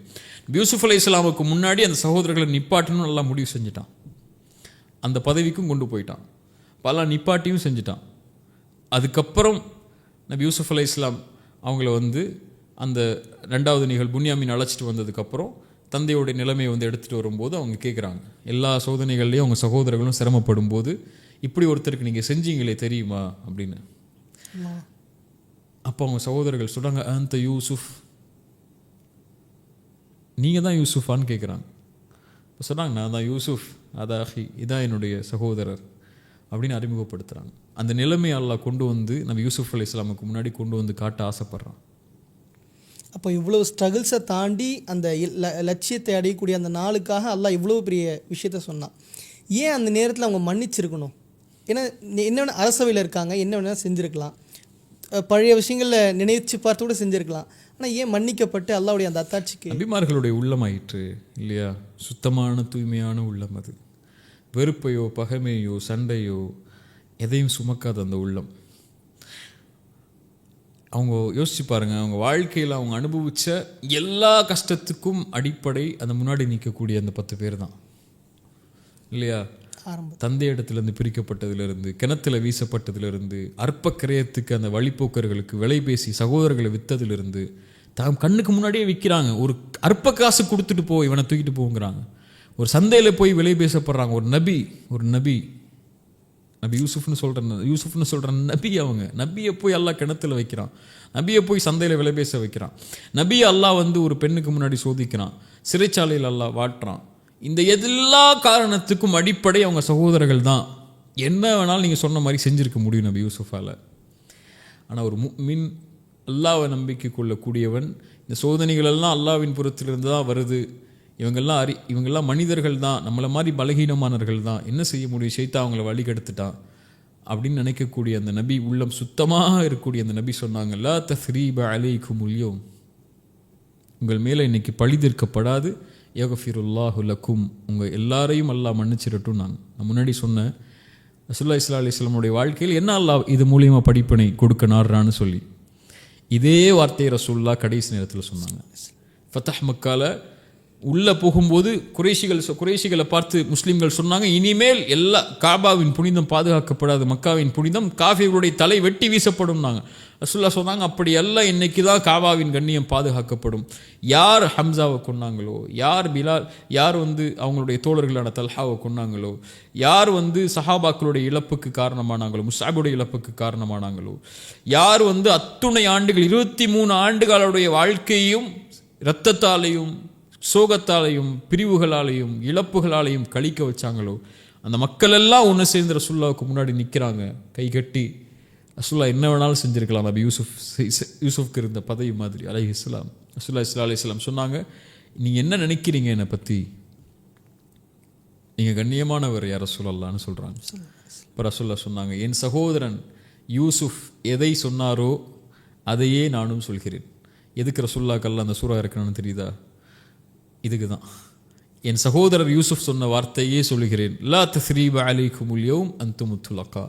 யூசுப் அலைஹிஸ்ஸலாமுக்கு முன்னாடி அந்த சகோதரர்களை நிப்பாட்டணும் நல்லா முடிவு செஞ்சுட்டான். அந்த பதவிக்கும் கொண்டு போயிட்டான், பல நிப்பாட்டியும் செஞ்சுட்டான். அதுக்கப்புறம் நபி யூசுப் அலைஹிஸ்ஸலாம் அவங்கள அந்த 2வது நிகழ்வு புன்யாமீன் அழைச்சிட்டு வந்ததுக்கப்புறம் தந்தையோடைய நிலைமையை எடுத்துகிட்டு வரும்போது அவங்க கேட்குறாங்க, எல்லா சோதனைகள்லேயும் அவங்க சகோதரர்களும் சிரமப்படும் போது இப்படி ஒருத்தருக்கு நீங்கள் செஞ்சீங்களே தெரியுமா அப்படின்னு. அப்போ அவங்க சகோதரர்கள் சொல்கிறாங்க, அந்த யூசுஃப், நீங்கள் தான் யூசுஃபான்னு கேட்குறாங்க. இப்போ சொன்னாங்க, நான் தான் யூசுஃப், அதாஹி, இதான் என்னுடைய சகோதரர் அப்படின்னு அறிமுகப்படுத்துகிறாங்க. அந்த நிலைமை அல்லாஹ் கொண்டு வந்து நம்ம யூசுஃப் அலைஹிஸ்ஸலாமுக்கு முன்னாடி கொண்டு வந்து காட்ட ஆசைப்பட்றான். அப்போ இவ்வளோ ஸ்ட்ரகிள்ஸை தாண்டி அந்த லட்சியத்தை அடையக்கூடிய அந்த நாளுக்காக அல்லாஹ் இவ்வளோ பெரிய விஷயத்த சொன்னான். ஏன் அந்த நேரத்தில் அவங்க மன்னிச்சிருக்கணும்? ஏன்னா என்ன வேணா அரசவையில் இருக்காங்க, என்ன வேணால் செஞ்சுருக்கலாம், பழைய விஷயங்களில் நினைச்சு பார்த்து கூட செஞ்சுருக்கலாம். ஆனால் ஏன் மன்னிக்கப்பட்டு அல்லாஹ்வுடைய அந்த அத்தாட்சிக்கு? நபிமார்களுடைய உள்ளம் ஆயிற்று இல்லையா? சுத்தமான தூய்மையான உள்ளம் அது. வெறுப்பையோ பகைமையோ சண்டையோ எதையும் சுமக்காத அந்த உள்ளம். அவங்க யோசிச்சு பாருங்க, அவங்க வாழ்க்கையில் அவங்க அனுபவிச்ச எல்லா கஷ்டத்துக்கும் அடிப்படை அந்த முன்னாடி நிற்கக்கூடிய அந்த 10 பேர் தான் இல்லையா? தந்தை இடத்துலேருந்து பிரிக்கப்பட்டதுலேருந்து, கிணத்துல வீசப்பட்டதுலேருந்து, அற்ப கிரயத்துக்கு அந்த வழிப்போக்கர்களுக்கு விலை பேசி சகோதரர்களை விற்றதுலேருந்து, தாம் கண்ணுக்கு முன்னாடியே விற்கிறாங்க. ஒரு அற்ப காசு கொடுத்துட்டு போ, இவனை தூக்கிட்டு போங்கிறாங்க. ஒரு சந்தையில் போய் விலை பேசப்படுறாங்க. ஒரு நபி யூசுஃப்னு சொல்கிற நபி, அவங்க நபியை போய் அல்லாஹ் கிணத்துல வைக்கிறான், நபியை போய் சந்தையில் விலை பேச வைக்கிறான், நபியை அல்லாஹ் வந்து ஒரு பெண்ணுக்கு முன்னாடி சோதிக்கிறான், சிறைச்சாலையில் அல்லாஹ் வாட்டுறான். இந்த எல்லா காரணத்துக்கும் அடிப்படை அவங்க சகோதரர்கள் தான். என்ன வேணாலும் நீங்கள் சொன்ன மாதிரி செஞ்சுருக்க முடியும் நபி யூசுஃபால். ஆனால் ஒரு முஃமின், அல்லாஹ்வை நம்பிக்கை கொள்ளக்கூடியவன், இந்த சோதனைகள் எல்லாம் அல்லாஹ்வின் புறத்திலிருந்து தான் வருது, இவங்கெல்லாம் மனிதர்கள் தான், நம்மளை மாதிரி பலகீனமானவர்கள் தான், என்ன செய்ய முடியும், ஷைத்தான் அவங்கள வழி கெடுத்துட்டான் அப்படின்னு நினைக்கக்கூடிய அந்த நபி, உள்ளம் சுத்தமாக இருக்கக்கூடிய அந்த நபி சொன்னாங்க, லா தஸ்ரீப அலைக்குமுல் யௌம், உங்கள் மேலே இன்னைக்கு பழிதீர்க்கப்படாது, யக்ஃபிருல்லாஹு லக்கும், உங்கள் எல்லாரையும் அல்லாஹ் மன்னிச்சிடட்டும். நான் முன்னாடி சொன்னேன், ரசூலுல்லாஹி ஸல்லல்லாஹு அலைஹி வஸல்லம் வாழ்க்கையில் என்ன அல்லாஹ் இது மூலியமாக படிப்பினை கொடுக்க நாடுறான்னு சொல்லி இதே வார்த்தையை ரசூலுல்லாஹ் கடைசி நேரத்தில் சொன்னாங்க. ஃபத்ஹ் மக்கால உள்ளே போகும்போது குறைஷிகளை பார்த்து முஸ்லீம்கள் சொன்னாங்க, இனிமேல் எல்லா காபாவின் புனிதம் பாதுகாக்கப்படாது, மக்காவின் புனிதம் காஃபிர்களுடைய தலை வெட்டி வீசப்படும்னாங்க. ரசூலுல்லாஹ் சொன்னாங்க, அப்படி எல்லாம் இன்னைக்கு தான் காபாவின் கண்ணியம் பாதுகாக்கப்படும். யார் ஹம்சாவை கொன்னாங்களோ, யார் பிலால், யார் வந்து அவங்களுடைய தோழர்களான தல்ஹாவை கொன்னாங்களோ, யார் வந்து சஹாபாக்களுடைய இழப்புக்கு காரணமானாங்களோ, முஸ்அபுடைய இழப்புக்கு காரணமானாங்களோ, யார் வந்து அத்துணை ஆண்டுகள் 23 ஆண்டுகளுடைய வாழ்க்கையும் இரத்தத்தாலையும் சோகத்தாலையும் பிரிவுகளாலையும் இழப்புகளாலையும் கழிக்க வச்சாங்களோ, அந்த மக்கள் எல்லாம் ஒன்று சேர்ந்து ரசூலுல்லாஹ்வுக்கு முன்னாடி நிற்கிறாங்க கை கட்டி. ரசூலுல்லாஹ் என்ன வேணாலும் செஞ்சுருக்கலாம், நபி யூசுஃப்க்கு இருந்த பதவி மாதிரி அலைஹிஸ்ஸலாம். ரசூலுல்லாஹி ஸல்லல்லாஹு அலைஹி வஸல்லம் சொன்னாங்க, நீங்கள் என்ன நினைக்கிறீங்க என்னை பற்றி, நீங்கள் கண்ணியமானவர் யார் ரசூலுல்லாஹ்னு சொல்கிறாங்க. இப்போ ரசூலுல்லாஹ் சொன்னாங்க, என் சகோதரன் யூசுஃப் எதை சொன்னாரோ அதையே நானும் சொல்கிறேன். எதுக்கு ரசூலுல்லாஹ்க்கு அந்த சூரா இருக்கணும்னு தெரியுதா? இதுக்கு தான். என் சகோதரர் யூசுஃப் சொன்ன வார்த்தையே சொல்லுகிறேன், லா தஸ்ரீப அலைக்குமுல் யௌம் அன்துமுத் துலகா,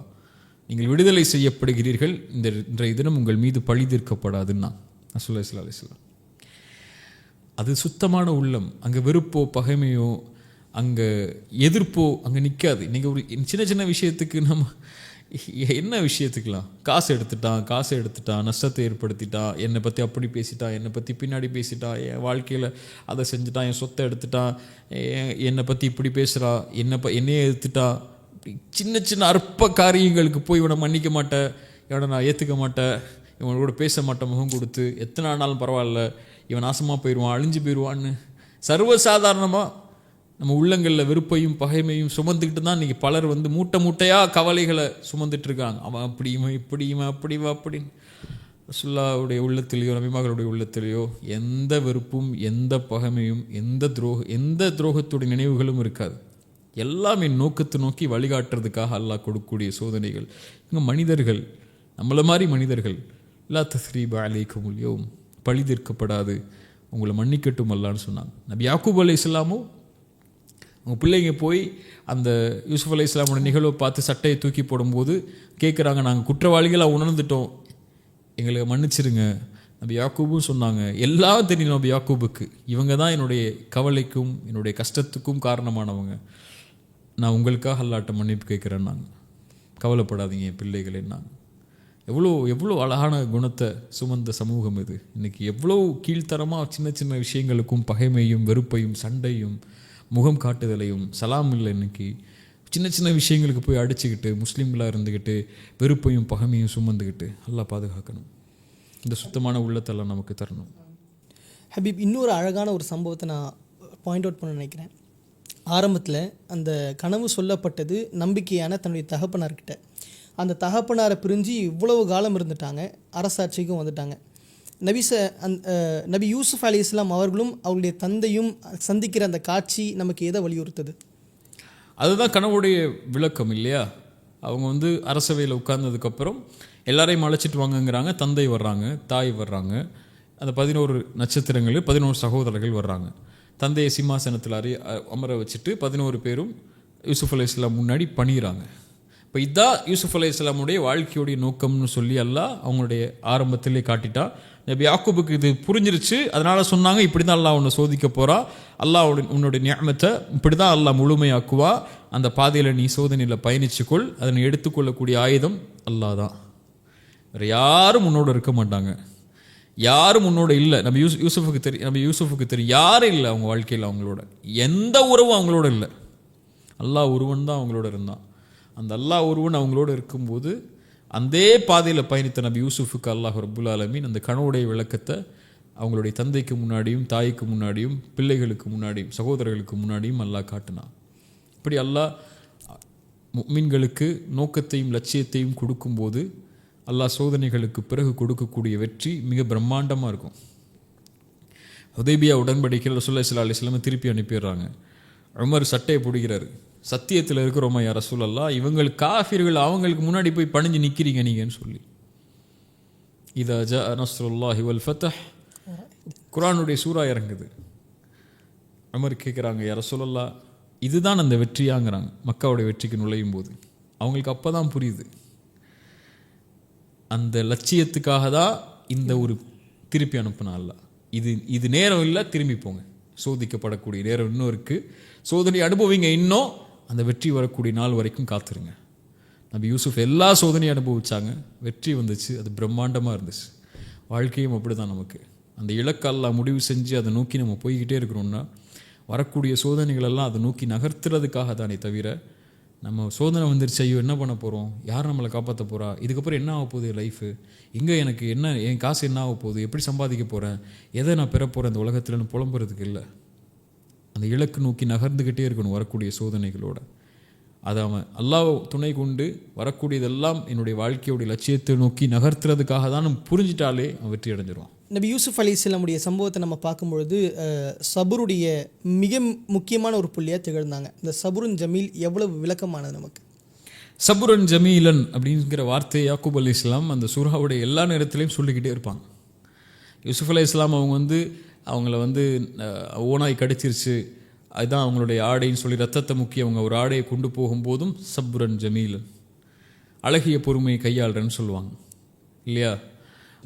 நீங்கள் விடுதலை செய்யப்படுகிறீர்கள், இன்றைய தினம் உங்கள் மீது பழி தீர்க்கப்படாதுன்னா ரசூலுல்லாஹி ஸல்லல்லாஹு அலைஹி வஸல்லம். அது சுத்தமான உள்ளம். அங்கே வெறுப்போ பகைமையோ அங்கே எதிர்ப்போ அங்கே நிற்காது. இன்றைக்கி ஒரு சின்ன சின்ன விஷயத்துக்கு நம்ம என்ன விஷயத்துக்கலாம், காசு எடுத்துட்டான், நஷ்டத்தை ஏற்படுத்திட்டான், என்னை பற்றி அப்படி பேசிட்டான், என்னை பற்றி பின்னாடி பேசிட்டான், என் வாழ்க்கையில் அதை செஞ்சுட்டான், என் சொத்தை எடுத்துட்டான், என்னை பற்றி இப்படி பேசுகிறா, என்னையே எடுத்துட்டான், சின்ன சின்ன அற்ப காரியங்களுக்கு போய் இவனை மன்னிக்க மாட்டேன், இவனை நான் ஏற்றுக்க மாட்டேன், இவனோட பேச மாட்டேன், முகம் கொடுத்து எத்தனை ஆனாலும் பரவாயில்ல, இவன் நாசமாக போயிடுவான், அழிஞ்சு போயிடுவான்னு சர்வசாதாரணமாக நம்ம உள்ளங்களில் வெறுப்பையும் பகைமையும் சுமந்துக்கிட்டு தான் இன்றைக்கி பலர் வந்து மூட்டையாக கவலைகளை சுமந்துட்டுருக்காங்க. அவன் அப்படி இவன் இப்படி இவன் அப்படி அப்படின்னு. ரசூலுல்லாஹ்வுடைய உள்ளத்திலேயோ நபிமார்களுடைய உள்ளத்திலேயோ எந்த வெறுப்பும் எந்த பகைமையும் எந்த துரோகத்துடைய நினைவுகளும் இருக்காது. எல்லாமே நோக்கத்தை நோக்கி வழிகாட்டுறதுக்காக அல்லாஹ் கொடுக்கக்கூடிய சோதனைகள். இங்கே மனிதர்கள், நம்மளை மாதிரி மனிதர்கள், லா தஸ்ரீப அலைக்குமுல் யௌம், பழி தீர்க்கப்படாது, உங்களை மன்னிக்கட்டும் அல்லான்னு சொன்னாங்க. நபி யாக்கூப் அலைஹிஸ்ஸலாமும் அவங்க பிள்ளைங்க போய் அந்த யூசுஃப் அலைஹிஸ்ஸலாமோட நிகழ்வை பார்த்து சட்டையை தூக்கி போடும்போது கேட்குறாங்க, நாங்கள் குற்றவாளிகளாக உணர்ந்துட்டோம், எங்களை மன்னிச்சிருங்க. நபி யாக்கூபும் சொன்னாங்க, எல்லாம் தெரியும் நபி யாக்கூபுக்கு, இவங்க தான் என்னுடைய கவலைக்கும் என்னுடைய கஷ்டத்துக்கும் காரணமானவங்க, நான் உங்களுக்காக அல்லாஹ்ட்ட மன்னிப்பு கேட்குறேன், நாங்கள் கவலைப்படாதீங்க என் பிள்ளைகளே. நாங்கள் எவ்வளோ அழகான குணத்தை சுமந்த சமூகம் இது. இன்றைக்கி எவ்வளோ கீழ்த்தரமாக சின்ன சின்ன விஷயங்களுக்கும் பகைமையும் வெறுப்பையும் சண்டையும் முகம் காட்டுதலையும், சலாம் இல்லை இன்னைக்கு சின்ன சின்ன விஷயங்களுக்கு போய் அடிச்சுக்கிட்டு முஸ்லீம்களாக இருந்துக்கிட்டு வெறுப்பையும் பகைமையும் சுமந்துக்கிட்டு அல்லாஹ் பாதுகாக்கணும். இந்த சுத்தமான உள்ளத்தெல்லாம் நமக்கு தரணும். ஹபீப், இன்னொரு அழகான ஒரு சம்பவத்தை நான் பாயிண்ட் அவுட் பண்ண நினைக்கிறேன். ஆரம்பத்தில் அந்த கனவு சொல்லப்பட்டது நம்பிக்கையான தன்னுடைய தகப்பனார்கிட்ட. அந்த தகப்பனாரை பிரிஞ்சு இவ்வளவு காலம் இருந்துட்டாங்க, அரசாட்சிக்கும் வந்துட்டாங்க. நபி யூசுப் அலைஹிஸ்ஸலாம் அவர்களும் அவருடைய தந்தையும் சந்திக்கிற அந்த காட்சி நமக்கு எதை வலியுறுத்துது? அதுதான் கனவுடைய விளக்கம் இல்லையா? அவங்க அரசவையில் உட்கார்ந்ததுக்கப்புறம் எல்லாரையும் அழைச்சிட்டு வாங்கங்கிறாங்க. தந்தை வர்றாங்க, தாய் வர்றாங்க, அந்த 11 நட்சத்திரங்கள் 11 சகோதரர்கள் வர்றாங்க. தந்தையை சிம்மாசனத்தில் அமர வச்சுட்டு 11 பேரும் யூசுப் அலைஹிஸ்ஸலாம் முன்னாடி பணிகிறாங்க. இப்போ இதுதான் யூசுப் அலைஹிஸ்ஸலாமுடைய வாழ்க்கையுடைய நோக்கம்னு சொல்லி அல்லாஹ் அவங்களுடைய ஆரம்பத்திலே காட்டிட்டா. நபி யாக்கூபுக்கு இது புரிஞ்சிருச்சு. அதனால சொன்னாங்க, இப்படி தான் அல்லாஹ் உன்னை சோதிக்க போறா, அல்லாஹ் உன்னுடைய நியமத்தை இப்படி தான் அல்லாஹ் முழுமையாக்குவா, அந்த பாதையில் நீ சோதனையில் பயணிச்சுக்கொள், அதனை எடுத்துக்கொள்ளக்கூடிய ஆயுதம் அல்லாஹ் தான், வேறு யாரும் உன்னோட இருக்க மாட்டாங்க, யாரும் உன்னோட இல்லை. நம்ம யூசுஃபுக்கு தெரியும் யாரும் இல்லை அவங்க வாழ்க்கையில், அவங்களோட எந்த உறவும் அவங்களோட இல்லை, அல்லாஹ் ஒருவன் தான் அவங்களோட இருந்தான். அந்த அல்லாஹ் ஒருவன் அவங்களோட இருக்கும்போது அந்த பாதையில் பயணித்த நபி யூசுஃபுக்கு அல்லாஹ் ரப்புல் ஆலமீன் அந்த கனவுடைய விளக்கத்தை அவங்களுடைய தந்தைக்கு முன்னாடியும் தாய்க்கு முன்னாடியும் பிள்ளைகளுக்கு முன்னாடியும் சகோதரர்களுக்கு முன்னாடியும் அல்லாஹ் காட்டினான். இப்படி அல்லாஹ் முஃமின்களுக்கு நோக்கத்தையும் லட்சியத்தையும் கொடுக்கும்போது அல்லாஹ் சோதனைகளுக்கு பிறகு கொடுக்கக்கூடிய வெற்றி மிக பிரம்மாண்டமாக இருக்கும். ஹுதைபியா உடன்படிக்கையில் ரசூலுல்லாஹி ஸல்லல்லாஹு அலைஹி வஸல்லம் திருப்பி அனுப்பிடுறாங்க. உமர் சட்டையை பிடிக்கிறாரு, சத்தியத்தில் இருக்கிறோமா யா ரசூலல்லாஹ், இவங்கள் காஃபிர்கள், அவங்களுக்கு முன்னாடி போய் பணிஞ்சு நிற்கிறீங்க நீங்கன்னு சொல்லி. இதா ஜா நஸ்ருல்லாஹி வல் ஃபத்ஹ், குர்ஆனுடைய சூரா இறங்குது. உமர் கேட்குறாங்க, யா ரசூலல்லாஹ் இதுதான் அந்த வெற்றியாங்கிறாங்க. மக்காவுடைய வெற்றிக்கு நுழையும் போது அவங்களுக்கு அப்போ தான் புரியுது, அந்த லட்சியத்துக்காக தான் இந்த ஒரு திருப்பி அனுப்பினா அல்லாஹ். இது நேரம் இல்லை, திரும்பி போங்க, சோதிக்கப்படக்கூடிய நேரம் இன்னும் இருக்குது, சோதனை அனுபவிங்க, இன்னும் அந்த வெற்றி வரக்கூடிய நாள் வரைக்கும் காத்துருங்க. நபி யூசுஃப் எல்லா சோதனையும் அனுபவிச்சாங்க, வெற்றி வந்துச்சு, அது பிரம்மாண்டமாக இருந்துச்சு. வாழ்க்கையும் அப்படி தான். நமக்கு அந்த இலக்கெல்லாம் முடிவு செஞ்சு அதை நோக்கி நம்ம போய்கிட்டே இருக்கிறோம்னா வரக்கூடிய சோதனைகளெல்லாம் அதை நோக்கி நகர்த்துறதுக்காக தானே தவிர, நம்ம சோதனை வந்துருச்சு, ஐயோ என்ன பண்ண போகிறோம், யார் நம்மளை காப்பாற்ற போகிறா, இதுக்கப்புறம் என்ன ஆக போகுது லைஃபு, எங்கே எனக்கு என்ன, என் காசு என்ன ஆக போகுது, எப்படி சம்பாதிக்க போகிறேன், எதை நான் பெற போகிறேன் இந்த உலகத்தில்னு புலம்புறதுக்கு இல்லை. அந்த இலக்கு நோக்கி நகர்ந்துக்கிட்டே இருக்கணும் வரக்கூடிய சோதனைகளோட. அதை அவன் அல்லாஹ் துணை கொண்டு வரக்கூடியதெல்லாம் என்னுடைய வாழ்க்கையோடைய லட்சியத்தை நோக்கி நகர்த்துறதுக்காக தான் நம்ம புரிஞ்சிட்டாலே அவன் வெற்றி அடைஞ்சிருவான். நபி யூசுப் அலைஹிஸ்ஸலாமுடைய சம்பவத்தை நம்ம பார்க்கும்பொழுது சபுருடைய மிக முக்கியமான ஒரு புள்ளியாக திகழ்ந்தாங்க. இந்த சபுருன் ஜமீல் எவ்வளவு விளக்கமானது நமக்கு. சபுரன் ஜமீலன் அப்படிங்கிற வார்த்தை யாக்கூப் அலைஹிஸ்ஸலாம் அந்த சூராவுடைய எல்லா நேரத்திலையும் சொல்லிக்கிட்டே இருப்பாங்க. யூசுப் அலைஹிஸ்ஸலாம் அவங்கள ஓனாய் கடிச்சிருச்சு, அதுதான் அவங்களுடைய ஆடைன்னு சொல்லி ரத்தத்தை முக்கி அவங்க ஒரு ஆடையை கொண்டு போகும்போதும் சபுரன் ஜமீலன், அழகிய பொறுமையை கையாளுறேன்னு சொல்லுவாங்க இல்லையா.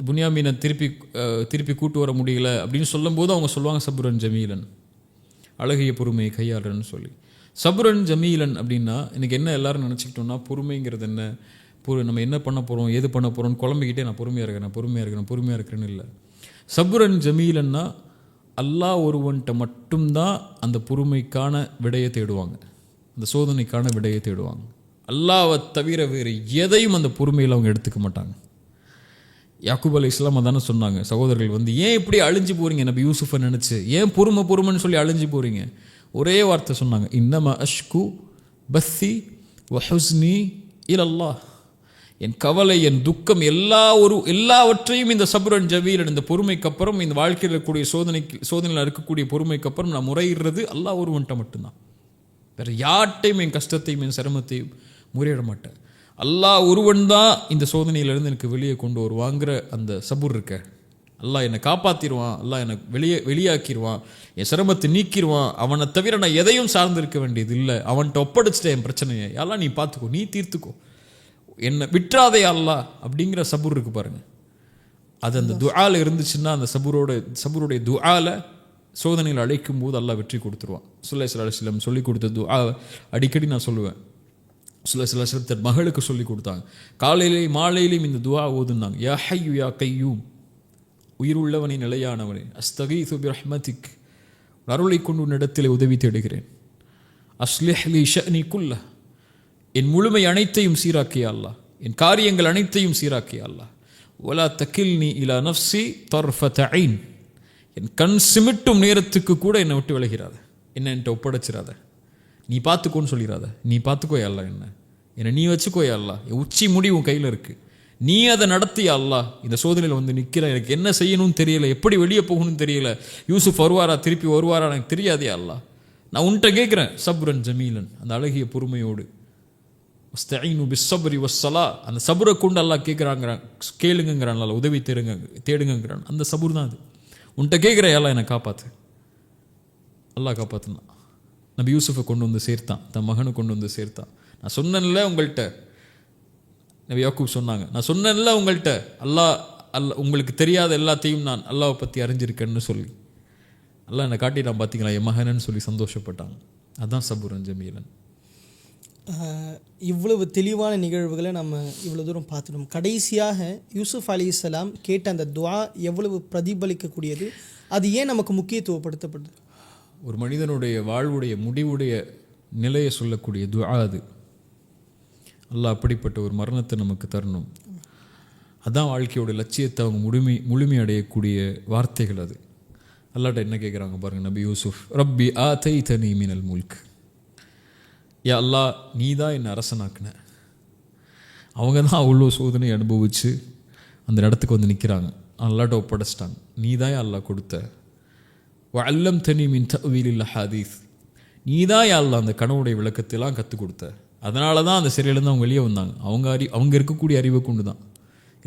புன்யாமீனை திருப்பி கூட்டு வர முடியல அப்படின்னு சொல்லும்போது அவங்க சொல்லுவாங்க சபுரன் ஜமீலன், அழகிய பொறுமையை கையாளுறேன்னு சொல்லி. சபுரன் ஜமீலன் அப்படின்னா இன்றைக்கி என்ன எல்லாரும் நினச்சிக்கிட்டோம்னா, பொறுமைங்கிறது என்ன, நம்ம என்ன பண்ண போகிறோம், எது பண்ண போகிறோம்னு குழம்பிக்கிட்டே நான் பொறுமையாக இருக்கிறேன்னு இல்லை. சபுரன் ஜமீலன்னா அல்லாஹ் ஒருவன்கிட்ட மட்டும்தான் அந்த பொறுமைக்கான விடையை தேடுவாங்க, அந்த சோதனைக்கான விடையை தேடுவாங்க. அல்லாஹ்வை தவிர வேறு எதையும் அந்த பொறுமையில் அவங்க எடுத்துக்க மாட்டாங்க. யாக்கூப் அலைஹிஸ்ஸலாம் அதானே சொன்னாங்க, சகோதரர்கள் ஏன் இப்படி அழிஞ்சு போகிறீங்க, நபி யூசுஃபை நினச்சி ஏன் பொறுமைன்னு சொல்லி அழிஞ்சு போகிறீங்க. ஒரே வார்த்தை சொன்னாங்க, இன்னமா அஷ்கு பஸ்ஸி வஹுஸ்னி இலல்லாஹ், என் கவலை என் துக்கம் எல்லாவற்றையும் இந்த சபுரன் ஜமீலன், இந்த பொறுமைக்கு அப்புறம், இந்த வாழ்க்கையில் இருக்கக்கூடிய சோதனையில் இருக்கக்கூடிய பொறுமைக்கு அப்புறம் நான் முறையிடுறது அல்லாஹ் ஒருவன்ட்ட மட்டும்தான். வேறு யார்ட்டையும் என் கஷ்டத்தையும் என் சிரமத்தையும் முறையிட மாட்டேன். அல்லாஹ் ஒருவன் தான் இந்த சோதனையிலேருந்து எனக்கு வெளியே கொண்டு வருவாங்கிற அந்த சபுர் இருக்க, அல்லாஹ் என்னை காப்பாற்றிடுவான், அல்லாஹ் என்னை வெளியாக்கிடுவான், என் சிரமத்தை நீக்கிடுவான், அவனை தவிர நான் எதையும் சார்ந்திருக்க வேண்டியது இல்லை, அவன்கிட்ட ஒப்படைச்சிட்டேன் என் பிரச்சனையை, எல்லாம் நீ பார்த்துக்கோ, நீ தீர்த்துக்கோ, என்னை விட்டுறாதே அல்லாஹ் அப்படிங்கிற சபுர் இருக்கு பாருங்க. அது அந்த துஆல இருந்துச்சுன்னா, அந்த சபுருடைய துஆல சோதனையில் அழைக்கும் போது அல்லாஹ் வெற்றி கொடுத்துருவான். ஸல்லல்லாஹு அலைஹி வஸல்லம் சொல்லி கொடுத்த துஆ அடிக்கடி நான் சொல்லுவேன். ஸல்லல்லாஹு அலைஹி வஸல்லம் தன் மகளுக்கு சொல்லி கொடுத்தாங்க, காலையிலேயும் மாலையிலையும் இந்த துஆ ஓதுனாங்க. யா ஹய்யு யா கய்யூம், உயிர் உள்ளவனை நிலையானவனே, அஸ்தகீது பிரஹ்மதிக், அருளை கொண்டு உன்னிடத்திலே உதவி தேடுகிறேன். அஸ்லிஹ் லி ஷஅனி குல்லஹ், என் முழுமை அனைத்தையும் சீராக்கிய அல்லாஹ், என் காரியங்கள் அனைத்தையும் சீராக்கிய அல்லாஹ். வலா தகில்னி இலா நஃப்ஸி தர்ஃபத ஐன், என் கண் சிமிட்டும் நேரத்துக்கு கூட என்னை விட்டு விலகிறாத, என்ன என்கிட்ட ஒப்படைச்சிடாத, நீ பார்த்துக்கோன்னு சொல்லிடாத. நீ பார்த்துக்கோயா அல்லாஹ், என்னை நீ வச்சுக்கோயா அல்லாஹ், என் உச்சி முடி உன் கையில் இருக்குது, நீ அதை நடத்தியா அல்லாஹ். இந்த சோதனையில் வந்து நிற்கிற, எனக்கு என்ன செய்யணும்னு தெரியல, எப்படி வெளியே போகணும்னு தெரியல, யூசுஃப் வருவாரா திருப்பி வருவாரா எனக்கு தெரியாதே அல்லாஹ், நான் உன்கிட்ட கேட்குறேன். சப்ரன் ஜமீலன், அந்த அழகிய பொறுமையோடு, வஸ்தஈனு பிஸ்ஸப்ரி வஸ்ஸலா, அந்த சபுரை கொண்டு அல்லாஹ் கேட்குறாங்கிறான், கேளுங்கிறான், அல்லாஹ் உதவி தேடுங்கிறான். அந்த சபுர் தான் அது. உன்கிட்ட கேட்குற அல்லாஹ் என்னை காப்பாற்று. அல்லாஹ் காப்பாற்றுனான். நபி யூசுஃபை கொண்டு வந்து சேர்த்தான், தன் மகனை கொண்டு வந்து சேர்த்தான். நான் சொன்னேன்ல உங்கள்கிட்ட, நபி யாக்கூப் சொன்னாங்க, நான் சொன்னேன்ல உங்கள்கிட்ட, அல்லாஹ் உங்களுக்கு தெரியாத எல்லாத்தையும் நான் அல்லாஹ்வை பற்றி அறிஞ்சிருக்கேன்னு சொல்லி அல்லாஹ் என்னை காட்டிட்டான் பார்த்தீங்களா என் மகனன்னு சொல்லி சந்தோஷப்பட்டாங்க. அதுதான் சபுரன் ஜமீலன். இவ்வளவு தெளிவான நிகழ்வுகளை நம்ம இவ்வளோ தூரம் பார்த்துட்டோம். கடைசியாக யூசுஃப் அலைஹிஸ்ஸலாம் கேட்ட அந்த துஆ எவ்வளவு பிரதிபலிக்கக்கூடியது, அது ஏன் நமக்கு முக்கியத்துவப்படுத்தப்படுது? ஒரு மனிதனுடைய வாழ்வுடைய முடிவுடைய நிலையை சொல்லக்கூடிய துஆ அது. அல்லாஹ் அப்படிப்பட்ட ஒரு மரணத்தை நமக்கு தரணும். அதான் வாழ்க்கையோட லட்சியத்தை அவங்க முழுமை அடையக்கூடிய வார்த்தைகள் அது. அல்லாஹ்ட்ட என்ன கேட்குறாங்க பாருங்கள் நபி யூசுஃப், ரப்பி ஆதைதனி மினல் முல்க், யா அல்லாஹ் நீ தான் என்னை அரசனாக்குன. அவங்க தான் அவ்வளோ சோதனை அனுபவித்து அந்த இடத்துக்கு வந்து நிற்கிறாங்க, அல்லாஹ்ட்ட ஒப்படைச்சிட்டாங்க. நீ தான் அல்லாஹ் கொடுத்த. வஅல்லம் தனி மின் தஅவீலில் ஹதீஸ், நீ தான் அல்லாஹ் அந்த கனவுடைய விளக்கத்தெல்லாம் கற்றுக் கொடுத்த. அதனால தான் அந்த சிறையிலேருந்து அவங்க வெளியே வந்தாங்க. அவங்க இருக்கக்கூடிய அறிவை கொண்டு தான்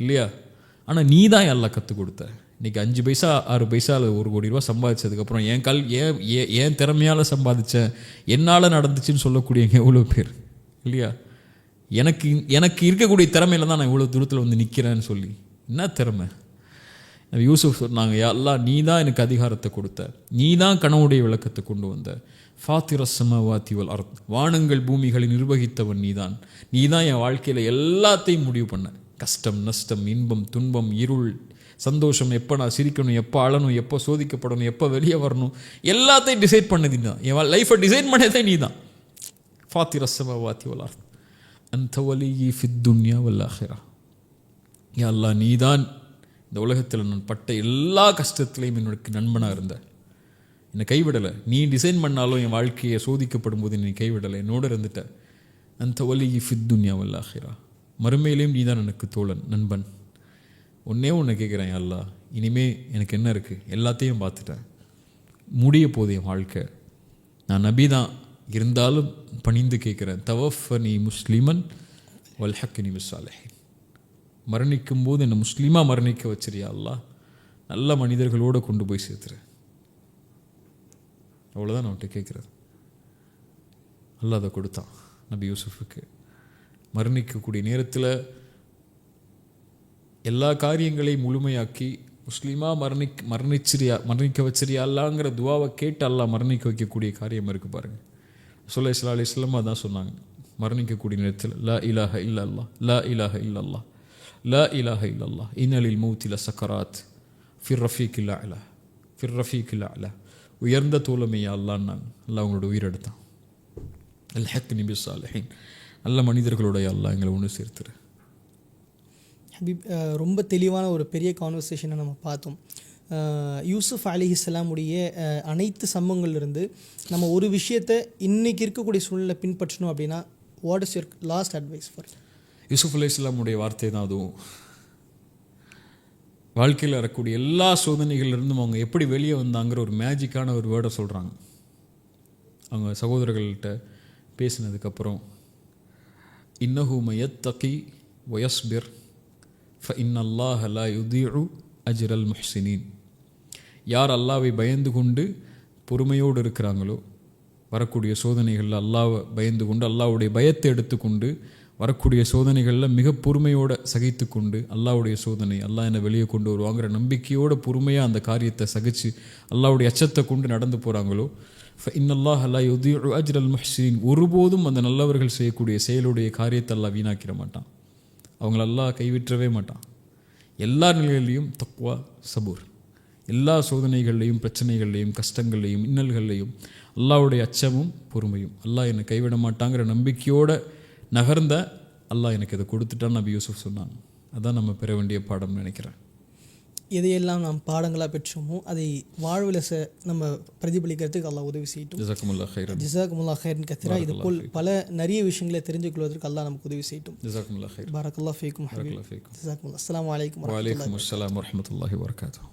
இல்லையா? ஆனால் நீ தான் அல்லாஹ் கற்றுக் கொடுத்த. இன்றைக்கி 5 பைசா 6 பைசா அல்லது 1 கோடி ரூபா சம்பாதிச்சதுக்கப்புறம் ஏன் திறமையால் சம்பாதிச்சேன், என்னால் நடந்துச்சுன்னு சொல்லக்கூடியவங்க எவ்வளோ பேர் இல்லையா? எனக்கு இருக்கக்கூடிய திறமையில தான் நான் இவ்வளோ தூரத்தில் வந்து நிற்கிறேன்னு சொல்லி. என்ன திறமை? யூசுஃப் சொன்னாங்க, யா அல்லாஹ் நீ தான் எனக்கு அதிகாரத்தை கொடுத்த, நீ தான் கனவுடைய விளக்கத்தை கொண்டு வந்த. ஃபாத்திரஸ் ஸமாவாதி வல் அர்த், வானங்கள் பூமிகளை நிர்வகித்தவன் நீதான். நீ தான் என் வாழ்க்கையில் எல்லாத்தையும் முடிவு பண்ண. கஷ்டம் நஷ்டம் இன்பம் துன்பம் இருள் சந்தோஷம், எப்போ நான் சிரிக்கணும், எப்போ அழணும், எப்போ சோதிக்கப்படணும், எப்போ வெளியே வரணும், எல்லாத்தையும் டிசைட் பண்ணது நீ தான். என் லைஃப்பை டிசைன் பண்ணதே நீ தான். ஃபாத்திரஸ் ஸமாவாதி வல் அர்த் அன்த வலியி ஃபித் துன்யா வல் ஆஹிரா. யா அல்லாஹ் நீ தான் இந்த உலகத்தில் நான் பட்ட எல்லா கஷ்டத்துலையும் என்னோட நண்பனாக இருந்த, என்னை கைவிடலை. நீ டிசைன் பண்ணாலும் என் வாழ்க்கையை சோதிக்கப்படும் போது நீ கைவிடலை, என்னோடு இருந்துட்ட. அந்த வலியி ஃபித் துன்யா வல் ஆஹிரா, மறுமையிலையும் நீ தான் எனக்கு தோழன் நண்பன். ஒன்று கேட்குறேன் அல்லாஹ், இனிமே எனக்கு என்ன இருக்குது, எல்லாத்தையும் பார்த்துட்டேன், முடிய போகுது என் வாழ்க்கை, நான் நபி தான், இருந்தாலும் பணிந்து கேட்குறேன், தவஃபனி முஸ்லிமன் வல்ஹக்னி பிஸ்ஸாலிஹீன், மரணிக்கும் போது என்னை முஸ்லீமாக மரணிக்க வச்சிரியா அல்லாஹ், நல்ல மனிதர்களோடு கொண்டு போய் சேர்த்துறேன். அவ்வளோதான் நான் அவன்கிட்ட கேட்குறது. அல்லாஹ் அதை கொடுத்தான் நபி யூசுஃபுக்கு. மரணிக்கக்கூடிய நேரத்தில் எல்லா காரியங்களையும் முழுமையாக்கி முஸ்லீமாக மரணிக்க வச்சிரியா அல்லாங்கிற துவாவை கேட்டு அல்லாஹ் மரணிக்க வைக்கக்கூடிய காரியம் இருக்குது பாருங்கள். ஸல்லல்லாஹு அலைஹி வஸல்லம் அதான் சொன்னாங்க மரணிக்கக்கூடிய நேரத்தில், லா இலாஹ இல்லல்லாஹ் லா இலாஹ இல்லல்லாஹ் லா இலாஹ இல்லல்லாஹ் இன்னலில் மௌத்தி லசக்கராத் ஃபிர் ரஃபீக்கில் அலா ஃபிர் ரஃபீக்கில் அலா, உயர்ந்த தோழமையா அல்லான்னாங்க. அல்லாஹ் அவங்களோட உயிரெடுத்தான். அல்ஹக்னி பிஸ்ஸாலிஹீன், நல்ல மனிதர்களோட அல்லாஹ் எங்களை ஒன்று சேர்த்துரு. ஹபீப், ரொம்ப தெளிவான ஒரு பெரிய கான்வர்சேஷனை நம்ம பார்த்தோம். யூசுஃப் அலைஹிஸ்ஸலாமுடைய அனைத்து சம்பவங்கள்லேருந்து நம்ம ஒரு விஷயத்தை இன்றைக்கி இருக்கக்கூடிய சூழ்நிலை பின்பற்றணும் அப்படின்னா, what is your last advice for? Yusuf அலைஹிஸ்ஸலாமுடைய வார்த்தை தான் அதுவும். வாழ்க்கையில் வரக்கூடிய எல்லா சோதனைகள்லேருந்தும் அவங்க எப்படி வெளியே வந்தாங்கிற ஒரு மேஜிக்கான ஒரு வேர்டை சொல்கிறாங்க. அவங்க சகோதரர்கள்ட்ட பேசினதுக்கப்புறம், இன்னஹு மயத்தகி வயஸ்பிர் ஃப இன்னல்லாஹ லா யுதீஉ அஜ்ரல் முஹ்சினீன், யார் அல்லாவை பயந்து கொண்டு பொறுமையோடு இருக்கிறாங்களோ, வரக்கூடிய சோதனைகளில் அல்லாவை பயந்து கொண்டு அல்லாவுடைய பயத்தை எடுத்துக்கொண்டு வரக்கூடிய சோதனைகளில் மிக பொறுமையோடு சகித்து கொண்டு, அல்லாவுடைய சோதனை அல்லாஹ் என்னை வெளியே கொண்டு வருவாங்கிற நம்பிக்கையோடு பொறுமையாக அந்த காரியத்தை சகித்து அல்லாவுடைய அச்சத்தை கொண்டு நடந்து போகிறாங்களோ, இன்னல்லாஹ் லா யுதீஉ அஜ்ரல் முஹ்சினீன், ஒருபோதும் அந்த நல்லவர்கள் செய்யக்கூடிய செயலுடைய காரியத்தை அல்லாஹ் வீணாக்கிட மாட்டான். அவங்கள அல்லாஹ் கைவிற்றவே மாட்டான். எல்லா நிலைகளிலையும் தக்வா சபூர், எல்லா சோதனைகள்லையும் பிரச்சனைகள்லையும் கஷ்டங்கள்லையும் இன்னல்கள்லையும் அல்லாஹ்வுடைய அச்சமும் பொறுமையும், அல்லாஹ் என்னை கைவிட மாட்டாங்கிற நம்பிக்கையோடு நகர்ந்த அல்லாஹ் எனக்கு இதை கொடுத்துட்டான்னு நபி யூசுஃப் சொன்னாங்க. அதான் நம்ம பெற வேண்டிய பாடம்னு நினைக்கிறேன். எதையெல்லாம் நாம் பாடங்களாக பெற்றோமோ அதை வாழ்வில் நம்ம பிரதிபலிக்கிறதுக்கு அல்லாஹ் உதவி செய்யட்டும். ஜஸாக்குமுல்லாஹ் கைரன். ஜஸாக்குமுல்லாஹ் கைரன் கத்திரா. இது போல் பல நிறைய விஷயங்களை தெரிஞ்சு கொள்வதற்கு அல்லாஹ் நமக்கு உதவி செய்யட்டும். ஜஸாக்குமுல்லாஹ் கைரன். பாரக்கல்லாஹ் ஃபீக்கும். பாரக்கல்லாஹ் ஃபீக்கும். ஜஸாக்குமுல்லாஹ். அஸ்ஸலாமு அலைக்கும் வலைக்கும் அஸ்ஸலாம் வரஹ்மத்துல்லாஹி வபரகாத்துஹு.